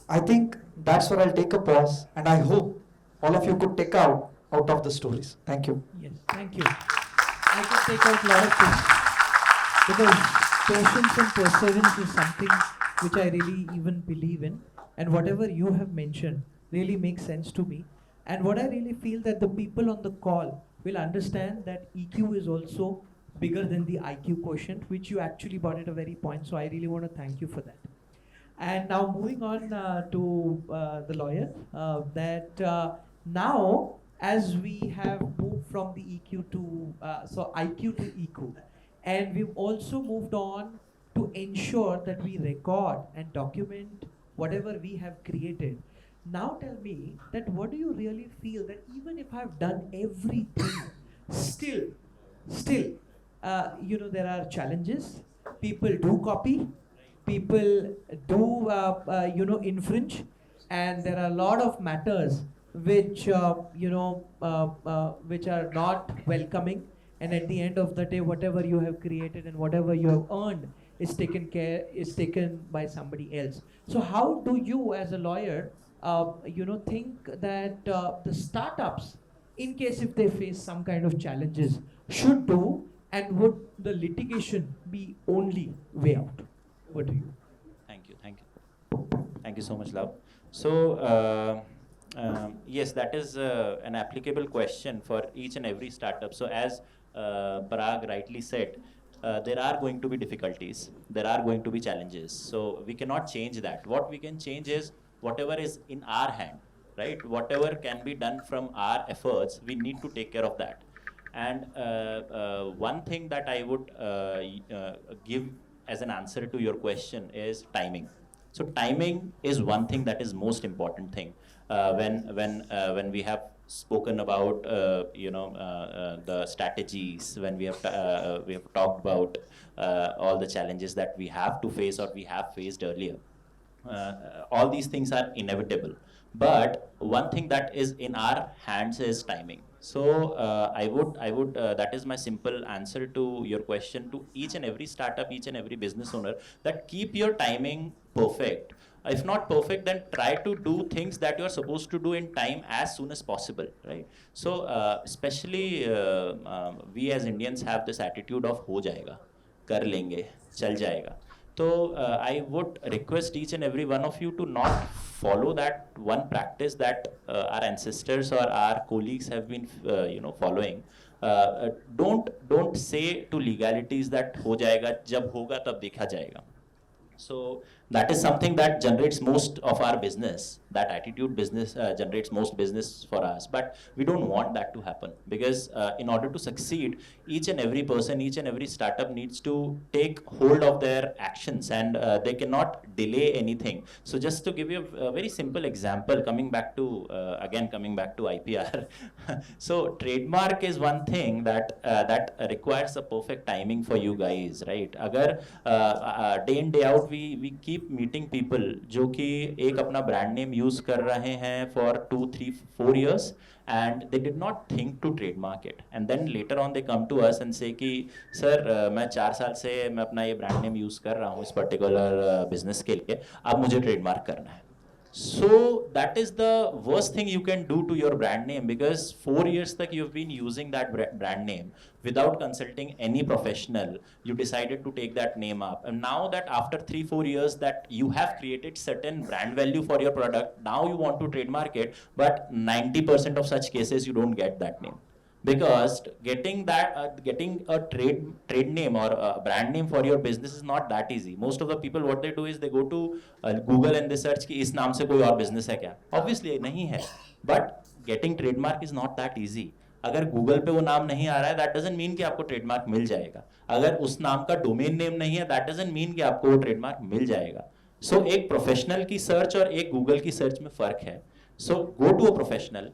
I think that's where I'll take a pause, and I hope all of you could take out of the stories. Thank you. Yes, thank you. I can take out a lot of things because patience and perseverance is something which I really even believe in, and whatever you have mentioned really makes sense to me. And what I really feel that the people on the call will understand that EQ is also bigger than the IQ quotient, which you actually brought at a very point. So I really want to thank you for that. And now moving on to the lawyer, now as we have moved from the EQ to IQ to EQ, and we've also moved on to ensure that we record and document whatever we have created. Now tell me that what do you really feel that even if I've done everything, still, there are challenges. People do copy, people do, infringe, and there are a lot of matters which, which are not welcoming. And at the end of the day, whatever you have created and whatever you have earned is taken by somebody else. So how do you, as a lawyer, think that the startups, in case if they face some kind of challenges, should do, and would the litigation be only way out? What do you? Thank you so much, Love. So yes, that is an applicable question for each and every startup. So as Parag rightly said, there are going to be difficulties, there are going to be challenges. So we cannot change that. What we can change is whatever is in our hand, right? Whatever can be done from our efforts, we need to take care of that. And one thing that I would give as an answer to your question is timing. So timing is one thing that is most important thing. When we have spoken about the strategies, when we have talked about all the challenges that we have to face or we have faced earlier, all these things are inevitable. But one thing that is in our hands is timing. So that is my simple answer to your question to each and every startup, each and every business owner, that keep your timing perfect. If not perfect, then try to do things that you are supposed to do in time as soon as possible, right? So especially we as Indians have this attitude of हो जाएगा, कर लेंगे, चल जाएगा. So I would request each and every one of you to not follow that one practice that our ancestors or our colleagues have been, following. Don't say to legalities that हो जाएगा, जब होगा तब देखा जाएगा. So that is something that generates most of our business. That attitude business generates most business for us. But we don't want that to happen, because in order to succeed, each and every person, each and every startup needs to take hold of their actions, and they cannot delay anything. So just to give you a very simple example, coming back to IPR. So trademark is one thing that requires a perfect timing for you guys, right? Agar day in day out we keep meeting people जो कि एक अपना brand name use कर रहे हैं for 2, 3, 4 years, and they did not think to trademark it, and then later on they come to us and say कि sir मैं 4 साल से मैं अपना ये brand name use कर रहा हूँ इस particular business के लिए, अब मुझे trademark करना है. So that is the worst thing you can do to your brand name, because 4 years tak you've been using that brand name without consulting any professional. You decided to take that name up, and now that after 3-4 years that you have created certain brand value for your product, now you want to trademark it, but 90% of such cases you don't get that name. Because getting a trade name or a brand name for your business is not that easy. Most of the people, what they do is they go to Google and they search कि इस नाम से कोई और business है क्या? Obviously नहीं है. But getting trademark is not that easy. अगर Google पे वो नाम नहीं आ रहा है, that doesn't mean कि आपको trademark मिल जाएगा. अगर उस नाम का domain name नहीं है, that doesn't mean कि आपको वो trademark मिल जाएगा. So एक professional की search और एक Google की search में फर्क है. So go to a professional,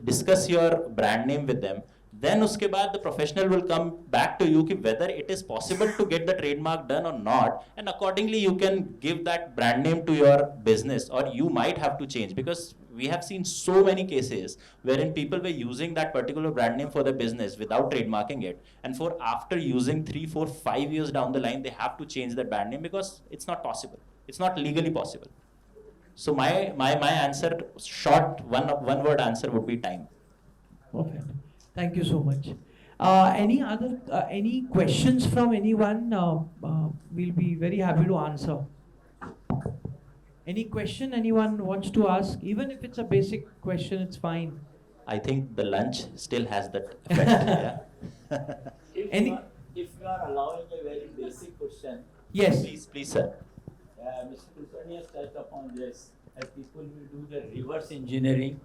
discuss your brand name with them. Then उसके बाद the professional will come back to you कि whether it is possible to get the trademark done or not, and accordingly you can give that brand name to your business, or you might have to change, because we have seen so many cases wherein people were using that particular brand name for their business without trademarking it, and for after using 3, 4, 5 years down the line they have to change that brand name because it's not possible. It's not legally possible. So my answer, short one word answer would be time. Perfect. Thank you so much. Any questions from anyone? We'll be very happy to answer. Any question anyone wants to ask? Even if it's a basic question, it's fine. I think the lunch still has that effect. Yeah. If you are allowing a very basic question. Yes. Please, sir. Mr. Kulkarni has touched upon this. As people will do the reverse engineering.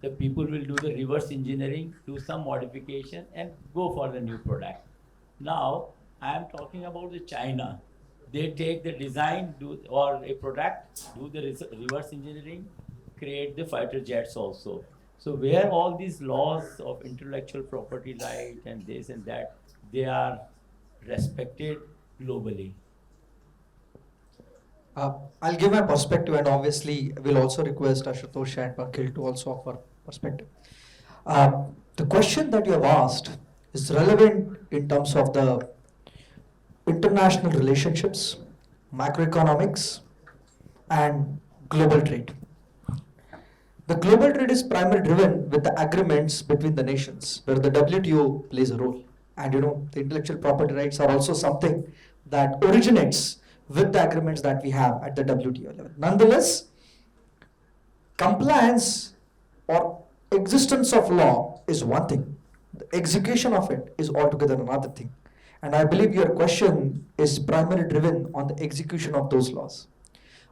The people will do the reverse engineering, do some modification, and go for the new product. Now, I am talking about the China. They take the design, or a product, do the reverse engineering, create the fighter jets also. So where all these laws of intellectual property right and this and that, they are respected globally. I'll give my perspective, and obviously we'll also request Ashutosh and Pankhil to also offer perspective. The question that you have asked is relevant in terms of the international relationships, macroeconomics, and global trade. The global trade is primarily driven with the agreements between the nations, where the WTO plays a role. And the intellectual property rights are also something that originates with the agreements that we have at the WTO level. Nonetheless, compliance or existence of law is one thing. The execution of it is altogether another thing. And I believe your question is primarily driven on the execution of those laws.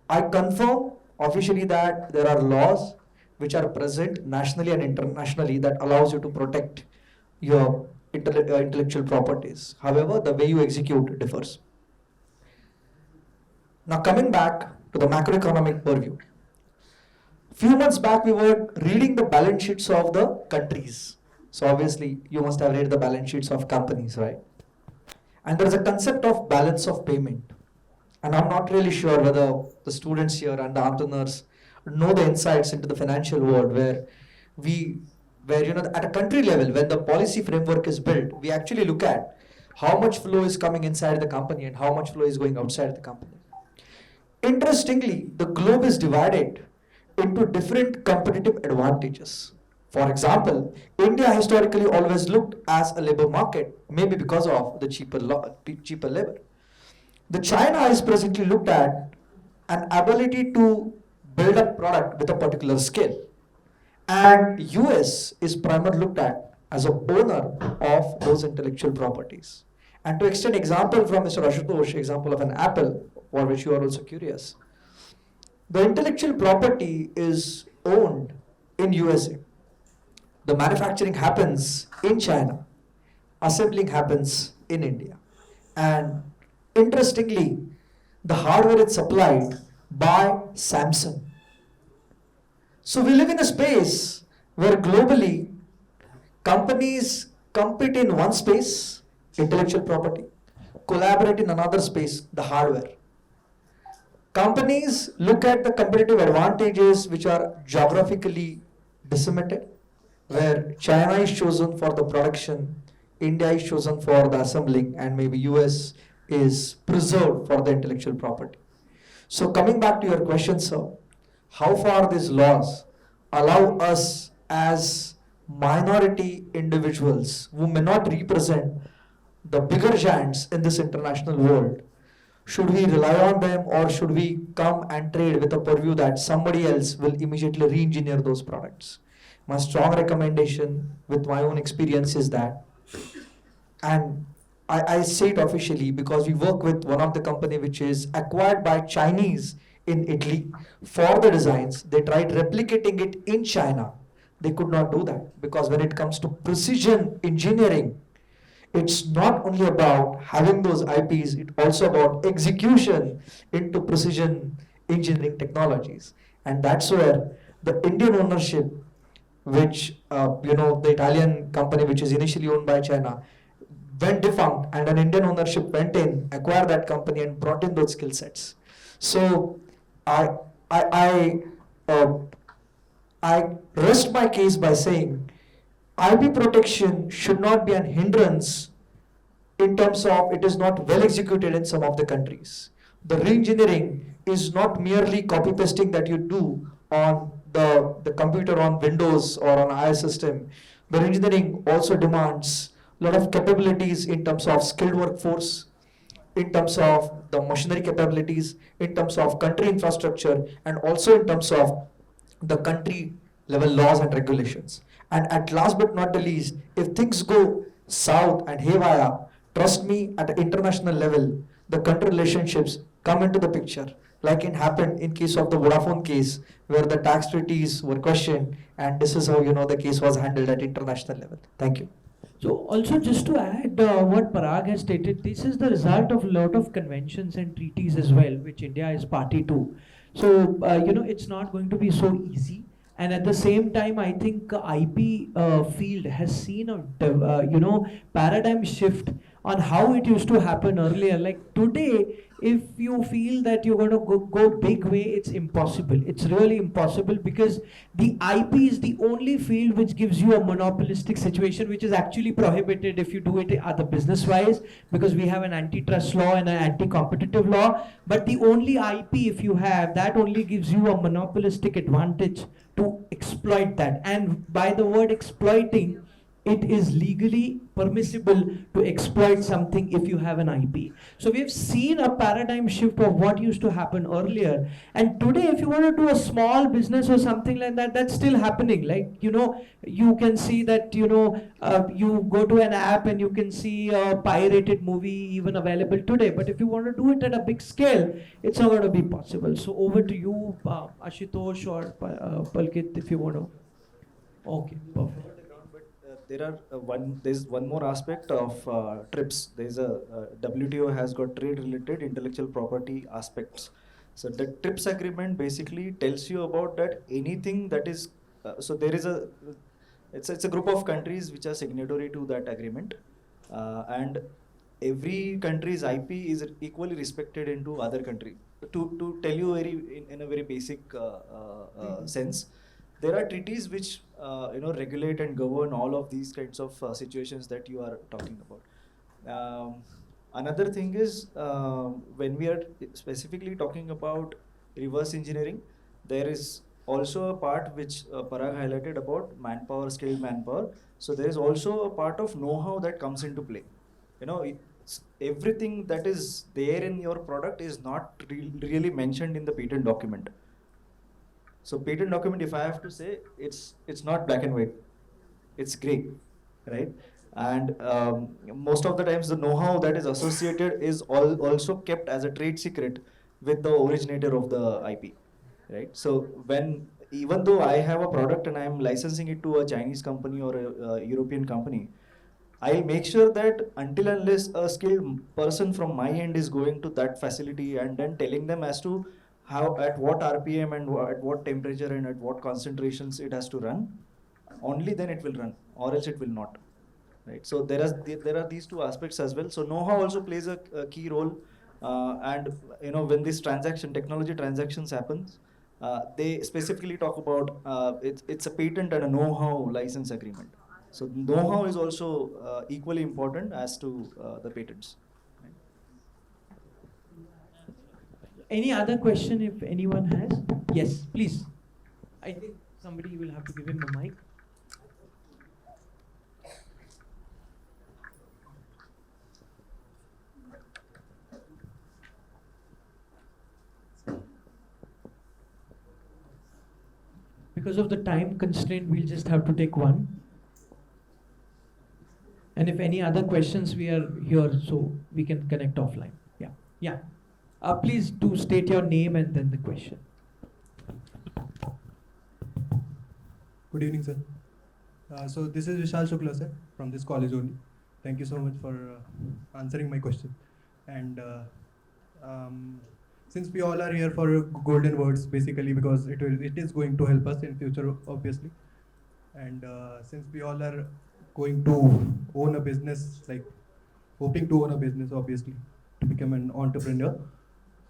I confirm officially that there are laws which are present nationally and internationally that allows you to protect your intellectual properties. However, the way you execute differs. Now coming back to the macroeconomic purview. Few months back we were reading the balance sheets of the countries. So obviously you must have read the balance sheets of companies, right? And there is a concept of balance of payment. And I'm not really sure whether the students here and the entrepreneurs know the insights into the financial world, where where at a country level, when the policy framework is built, we actually look at how much flow is coming inside the company and how much flow is going outside the company. Interestingly, the globe is divided into different competitive advantages. For example, India historically always looked as a labor market, maybe because of the cheaper labor. The China is presently looked at an ability to build a product with a particular skill. And US is primarily looked at as a owner of those intellectual properties. And to extend example from Mr. Ashutosh, example of an apple, for which you are also curious. The intellectual property is owned in USA. The manufacturing happens in China. Assembling happens in India. And interestingly, the hardware is supplied by Samsung. So we live in a space where globally companies compete in one space, intellectual property, collaborate in another space, the hardware. Companies look at the competitive advantages which are geographically disseminated, where China is chosen for the production, India is chosen for the assembling, and maybe US is preserved for the intellectual property. So coming back to your question, sir, how far these laws allow us as minority individuals who may not represent the bigger giants in this international world, should we rely on them or should we come and trade with a purview that somebody else will immediately re-engineer those products? My strong recommendation with my own experience is that, and I say it officially because we work with one of the company which is acquired by Chinese in Italy for the designs. They tried replicating it in China. They could not do that because when it comes to precision engineering, it's not only about having those IPs, it's also about execution into precision engineering technologies. And that's where the Indian ownership, which, the Italian company, which is initially owned by China, went defunct and an Indian ownership went in, acquired that company and brought in those skill sets. So I rest my case by saying IP protection should not be an hindrance in terms of it is not well executed in some of the countries. The re-engineering is not merely copy pasting that you do on the computer on Windows or on iOS system. The re-engineering also demands a lot of capabilities in terms of skilled workforce, in terms of the machinery capabilities, in terms of country infrastructure, and also in terms of the country level laws and regulations. And at last but not the least, if things go south and haywire, trust me, at the international level, the country relationships come into the picture, like it happened in case of the Vodafone case, where the tax treaties were questioned, and this is how the case was handled at international level. Thank you. So also just to add what Parag has stated, this is the result of a lot of conventions and treaties as well, which India is party to. So, it's not going to be so easy. And at the same time, I think IP field has seen a, paradigm shift on how it used to happen earlier. Like today, if you feel that you're going to go big way, it's impossible. It's really impossible because the IP is the only field which gives you a monopolistic situation, which is actually prohibited if you do it other business wise, because we have an antitrust law and an anti-competitive law. But the only IP, if you have, that only gives you a monopolistic advantage to exploit that. And by the word exploiting, it is legally permissible to exploit something if you have an IP. So we've seen a paradigm shift of what used to happen earlier. And today, if you want to do a small business or something like that, that's still happening. Like, you can see that, you go to an app and you can see a pirated movie even available today. But if you want to do it at a big scale, it's not going to be possible. So over to you, Ashutosh or Pulkit, if you want to. Okay, perfect. There's one more aspect of TRIPS. There's a WTO has got trade-related intellectual property aspects. So the TRIPS agreement basically tells you about that anything that is. So there is it's a group of countries which are signatory to that agreement, and every country's IP is equally respected into other country. To tell you in a very basic sense, there are treaties which regulate and govern all of these kinds of situations that you are talking about. Another thing is, when we are specifically talking about reverse engineering, there is also a part which Parag highlighted about manpower, skilled manpower. So there is also a part of know-how that comes into play. Everything that is there in your product is not really mentioned in the patent document. So patent document, if I have to say, it's not black and white, it's gray, right? And most of the times the know-how that is associated is also kept as a trade secret with the originator of the IP, right? So even though I have a product and I am licensing it to a Chinese company or a European company, I'll make sure that until unless a skilled person from my end is going to that facility and then telling them as to how, at what RPM and at what temperature and at what concentrations it has to run, only then it will run, or else it will not. Right. So there are these two aspects as well. So know-how also plays a key role, and when this technology transactions happens, they specifically talk about it's a patent and a know-how license agreement. So know-how is also equally important as to the patents. Right. Any other question if anyone has? Yes, please. I think somebody will have to give him a mic. Because of the time constraint, we'll just have to take one. And if any other questions, we are here, so we can connect offline. Yeah, yeah. Please do state your name and then the question. Good evening, sir. So this is Vishal Shukla, sir, from this college only. Thank you so much for answering my question. And since we all are here for golden words, basically, because it is going to help us in future, obviously. And since we all are going to own a business, like hoping to own a business, obviously, to become an entrepreneur.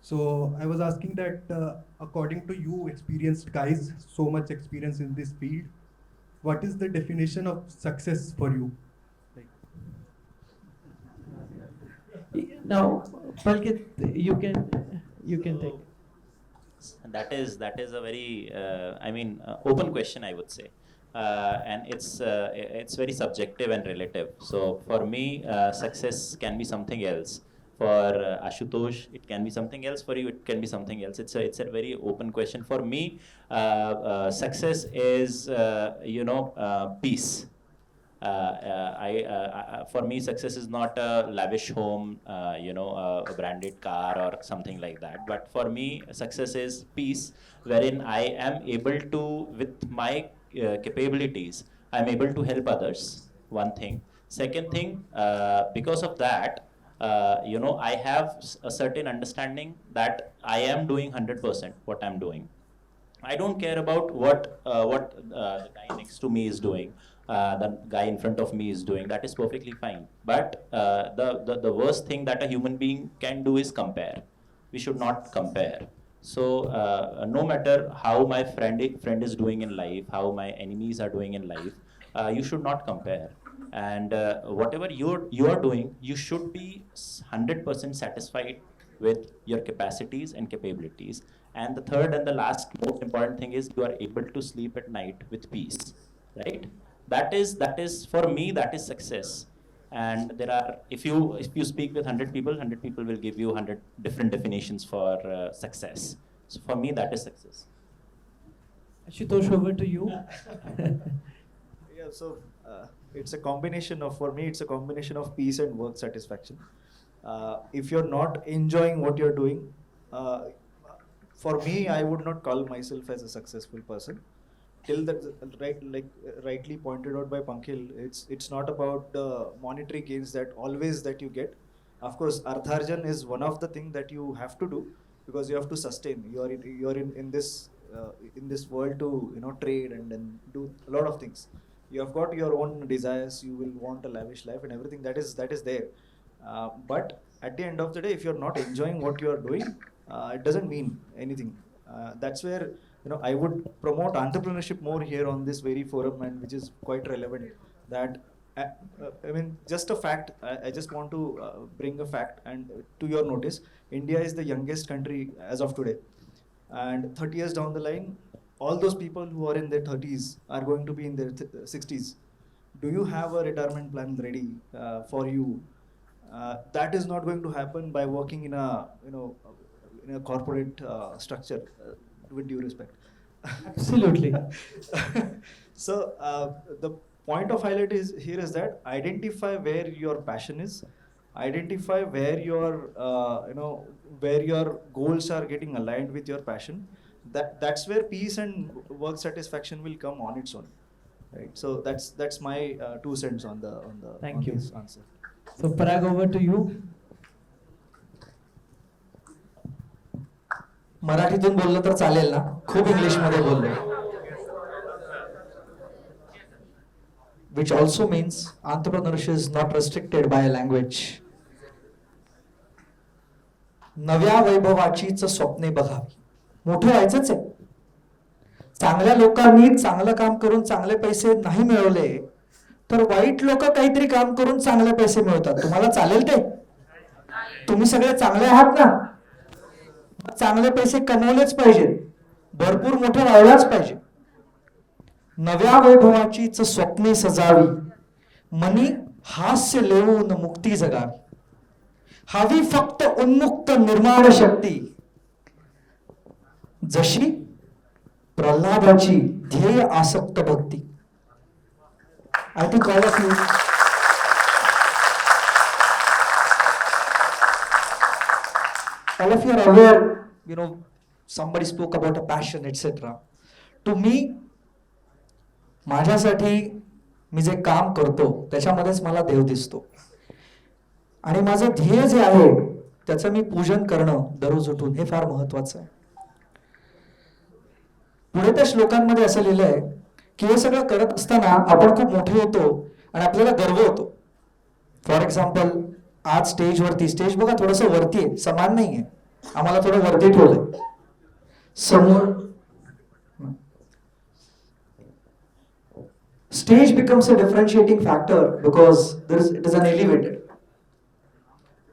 So I was asking that, according to you, experienced guys, so much experience in this field, what is the definition of success for you? Like, Now, Palkit, you can take it. That is a very open question, I would say, and it's very subjective and relative. So for me, success can be something else. For Ashutosh, it can be something else. For you, it can be something else. It's a very open question. For me, success is peace. For me, success is not a lavish home, a branded car or something like that. But for me, success is peace, wherein I am able to, with my capabilities, I'm able to help others. One thing. Second thing, because of that, I have a certain understanding that I am doing 100% what I'm doing. I don't care about what the guy next to me is doing, the guy in front of me is doing. That is perfectly fine. But the worst thing that a human being can do is compare. We should not compare. So no matter how my friend is doing in life, how my enemies are doing in life, you should not compare. And whatever you are doing, you should be 100% satisfied with your capacities and capabilities. And the third and the last most important thing is you are able to sleep at night with peace, right? That is for me, that is success. And there are, if you speak with 100 people, 100 people will give you 100 different definitions for success. So for me, that is success. Ashutosh, over to you. Yeah, so it's a combination of, for me, it's a combination of peace and work satisfaction. If you're not enjoying what you're doing, for me, I would not call myself as a successful person. Till that, rightly pointed out by Pankhil, it's not about the monetary gains that you get. Of course, Artharjan is one of the things that you have to do, because you have to sustain. You're in this world to trade and then do a lot of things. You have got your own desires. You will want a lavish life and everything that is there. But at the end of the day, if you're not enjoying what you are doing, it doesn't mean anything. That's where I would promote entrepreneurship more here on this very forum, and which is quite relevant. That I mean, just a fact. I just want to bring a fact and to your notice. India is the youngest country as of today, and 30 years down the line, all those people who are in their 30s are going to be in their 60s. Do you have a retirement plan ready for you? That is not going to happen by working in a in a corporate structure. With due respect. Absolutely. So the point of highlight is here is that identify where your passion is, identify where your where your goals are getting aligned with your passion. That's where peace and work satisfaction will come on its own. Right. So that's my 2 cents on the Thank on you. this answer. So Parag, over to you. मराठीतून बोललं तर चालेल ना? खूप इंग्लिशमध्ये बोललो. Which also means entrepreneurship is not restricted by a language. नव्या वैभवाचीच स्वप्ने बघावी. मोठं व्हायचंच आहे. चांगल्या लोकांनी चांगलं काम करून चांगले पैसे नाही मिळवले तर वाईट लोक काहीतरी काम करून चांगले पैसे मिळवतात. तुम्हाला चालेल ते? तुम्ही सगळे चांगले आहात ना? चांगले पैसे कमवलेच पाहिजेत, भरपूर मोठे व्हायलाच पाहिजे. नव्या वैभवाचीच स्वप्ने सजावी, मनी हास्य लेवून मुक्ती जगावी. हवी फक्त उन्मुक्त निर्माण शक्ती, जशी प्रल्हादाची ध्येय आसक्त भक्ती. I think all of you all of you are aware, somebody spoke about a passion, etc. To me, माझ्यासाठी मी जे काम करतो त्याच्यामध्येच मला देव दिसतो, आणि माझं ध्येय जे आहे त्याचं मी पूजन करणं दररोज उठून, हे फार महत्वाचं आहे. पुढे त्या श्लोकांमध्ये असं लिहिलं आहे की हे सगळं करत असताना आपण खूप मोठे होतो आणि आपल्याला गर्व होतो. फॉर एक्झाम्पल, आज स्टेज बघा थोडंसं वरती आहे, समान नाही आहे, आम्हाला थोडं वरती ठेवलंय. समोर stage becomes a differentiating factor because it is an elevated.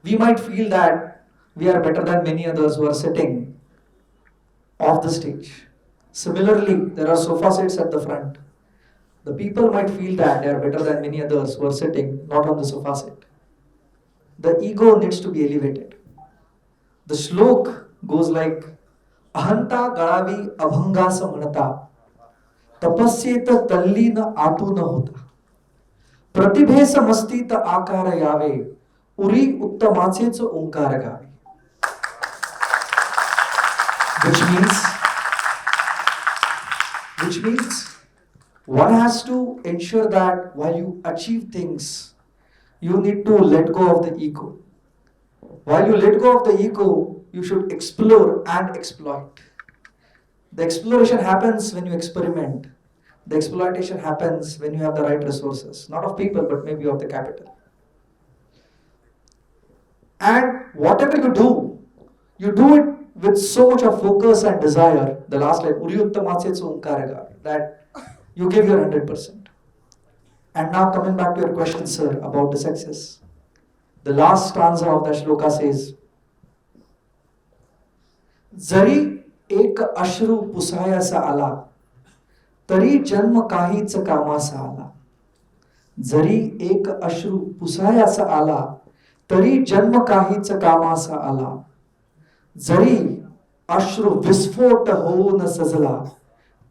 We might feel that we are better than many others who are sitting off the stage. Similarly, there are sofa seats at the front. The people might feel that they are better than many others who are sitting not on the sofa seat. The ego needs to be elevated. The shlok goes like, ahanta galavi abhangas म्हणता, तपस्येत तल्लीन आतून होता, प्रतिभेस मस्तीत आकार यावे, उरी उत्तमाचेच ओंकार गावे. Which means one has to ensure that while you achieve things, you need to let go of the ego. While you let go of the ego, you should explore and exploit. The exploration happens when you experiment. The exploitation happens when you have the right resources, not of people, but maybe of the capital. And whatever you do it with so much of focus and desire. The last line, Uriyuttamasetsu Onkaraga, that you give your 100%. And now coming back to your question, sir, about the success. The last stanza of the shloka says, Zari एक अश्रू पुसायासा आला, तरी जन्म काहीच कामासा आला. जरी एक अश्रू पुसायासा आला, तरी जन्म काहीच कामासा आला. जरी अश्रू विस्फोट होऊन सजला,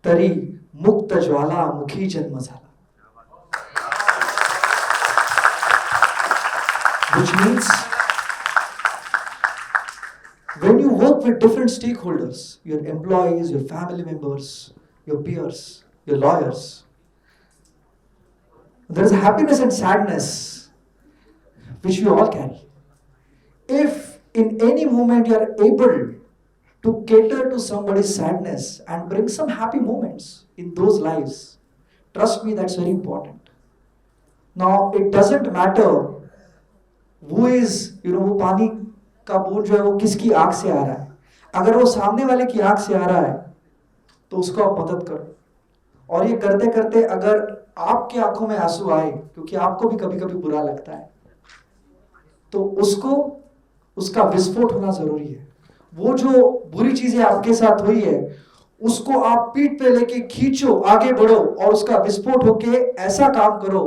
तरी मुक्त ज्वाला मुखी जन्म झाला. Which means when you work with different stakeholders, your employees, your family members, your peers, your lawyers, there is happiness and sadness which we all carry. If in any moment you are able to cater to somebody's sadness and bring some happy moments in those lives, trust me, that's very important. Now, it doesn't matter who is, वो पानी का बूंद जो है वो किसकी आंख से आ रहा है. अगर वो सामने वाले की आंख से आ रहा है तो उसको आप मदद करो। और ये करते करते अगर आपकी आंखों में आंसू आए, क्योंकि आपको भी कभी कभी बुरा लगता है, तो उसका विस्फोट होना जरूरी है। वो जो बुरी चीजें आपके साथ हुई है उसको आप पीठ पे लेके खींचो, आगे बढ़ो और उसका विस्फोट होके ऐसा काम करो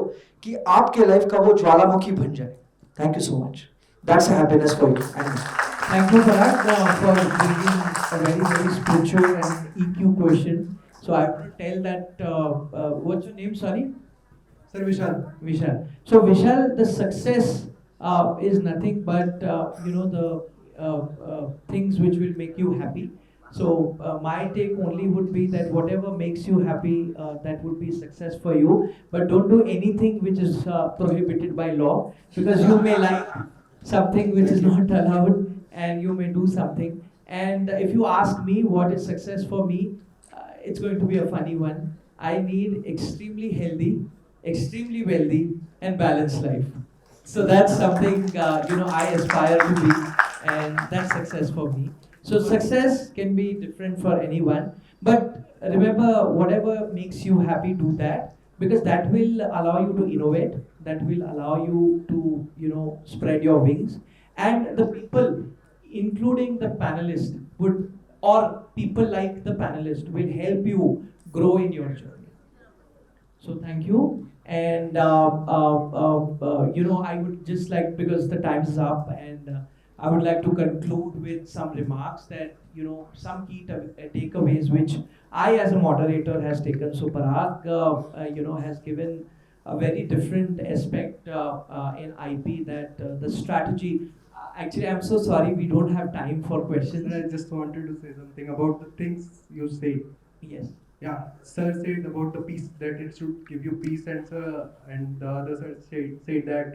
कि आपके लाइफ का वो ज्वालामुखी बन जाए। Thank you so much. That's happiness for you. Thank you, Parag, for bringing a very, very spiritual and EQ question. So I want to tell that, what's your name, sorry? Sir Vishal. Vishal. So Vishal, the success is nothing but, the things which will make you happy. So my take only would be that whatever makes you happy, that would be success for you. But don't do anything which is prohibited by law, because you may like something which is not allowed, and you may do something. And if you ask me what is success for me, it's going to be a funny one. I need extremely healthy, extremely wealthy, and balanced life. So that's something I aspire to be, and that's success for me. So success can be different for anyone, but remember, whatever makes you happy, do that, because that will allow you to innovate, that will allow you to spread your wings. And the people, including the panelist, would, or people like the panelist, will help you grow in your journey. So thank you. And I would just like, because the time is up, and I would like to conclude with some remarks that, some key takeaways which I as a moderator has taken. So Parag, has given a very different aspect in IP, that the strategy. Actually, I'm so sorry, we don't have time for questions. Sir, I just wanted to say something about the things you say. Yes. Yeah, sir said about the peace, that it should give you peace, and the other sir said that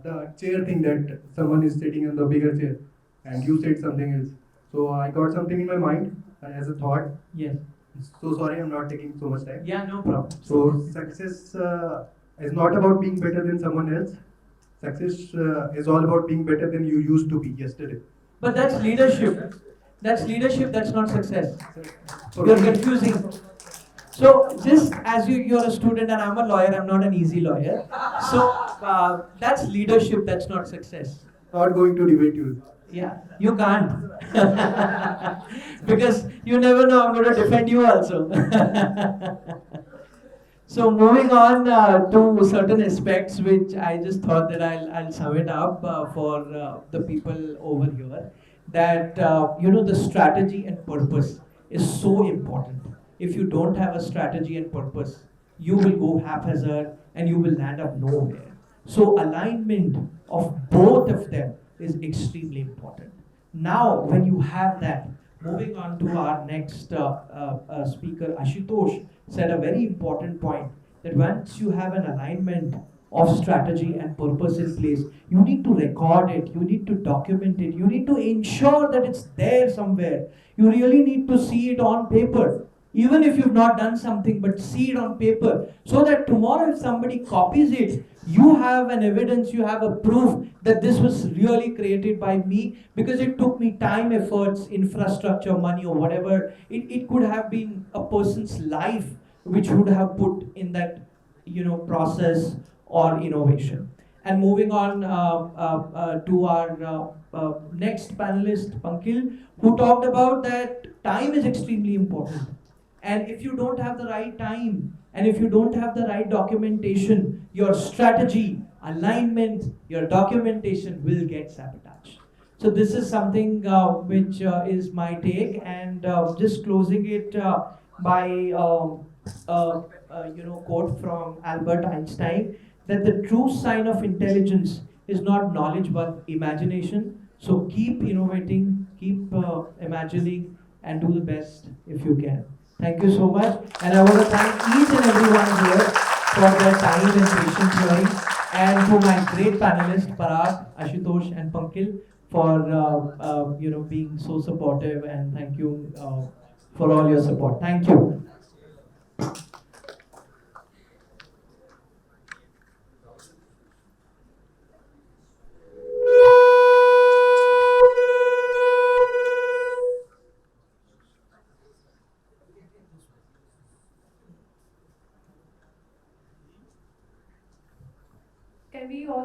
the chair thing, that someone is sitting in the bigger chair, and you said something else. So I got something in my mind as a thought. Yes. So sorry, I'm not taking so much time. Yeah, no problem. So success is not about being better than someone else. Success is all about being better than you used to be yesterday. But that's leadership. That's leadership, that's not success. For You're me- confusing. So just as you're a student and I'm a lawyer, I'm not an easy lawyer. So that's leadership, that's not success. Not going to debate you. Yeah, you can't. Because you never know, I'm going to defend you also. So moving on to certain aspects which I just thought that I'll sum it up for the people over here, that the strategy and purpose is so important. If you don't have a strategy and purpose, you will go haphazard and you will land up nowhere. So alignment of both of them is extremely important. Now, when you have that, moving on to our next speaker, Ashutosh said a very important point, that once you have an alignment of strategy and purpose in place, you need to record it, you need to document it, you need to ensure that it's there somewhere. You really need to see it on paper. Even if you've not done something, but see it on paper, so that tomorrow if somebody copies it, you have an evidence, you have a proof that this was really created by me, because it took me time, efforts, infrastructure, money, or whatever. It could have been a person's life which would have put in that process or innovation. And moving on to our next panelist, Pankhil, who talked about that time is extremely important. And if you don't have the right time, and if you don't have the right documentation, your strategy, alignment, your documentation will get sabotaged. So this is something which is my take, and just closing it by quote from Albert Einstein, that the true sign of intelligence is not knowledge but imagination. So keep innovating, keep imagining, and do the best if you can. Thank you so much, and I want to thank each and everyone here for their time and patience hearing, and to my great panelists Parag, Ashutosh, and Pankhil for being so supportive, and thank you for all your support. Thank you.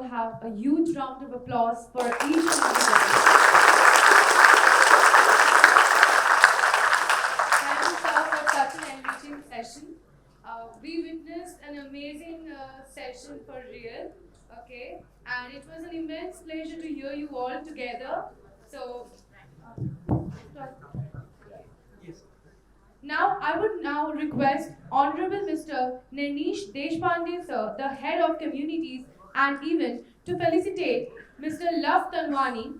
have a huge round of applause for each and every one. Thank you, sir, for such an enriching session. We witnessed an amazing session for real, okay? And it was an immense pleasure to hear you all together. So, now, I would now request Honorable Mr. Nanish Deshpande, sir, the Head of Communities and Event, to felicitate Mr. Love Tanwani.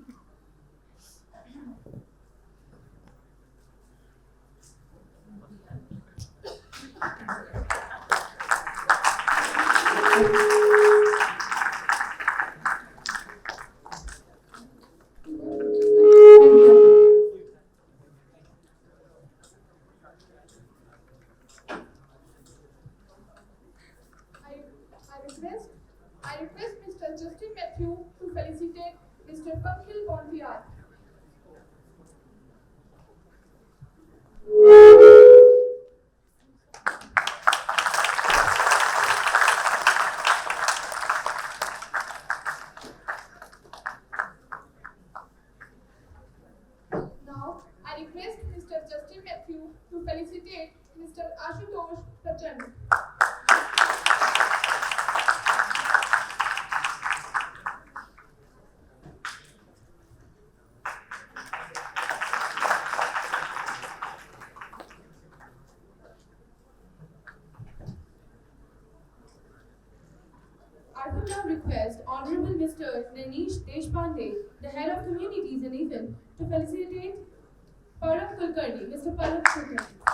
I request Mr. Justin Matthew to felicitate Mr. Pankhil Baunthiyal. Now, I request Mr. Justin Matthew to felicitate Mr. Ashutosh Prachand. I would now request Honorable Mr. Nanish Deshpande, the Head of Communities and Event, to felicitate Parag Kulkarni. Mr. Parag Kulkarni.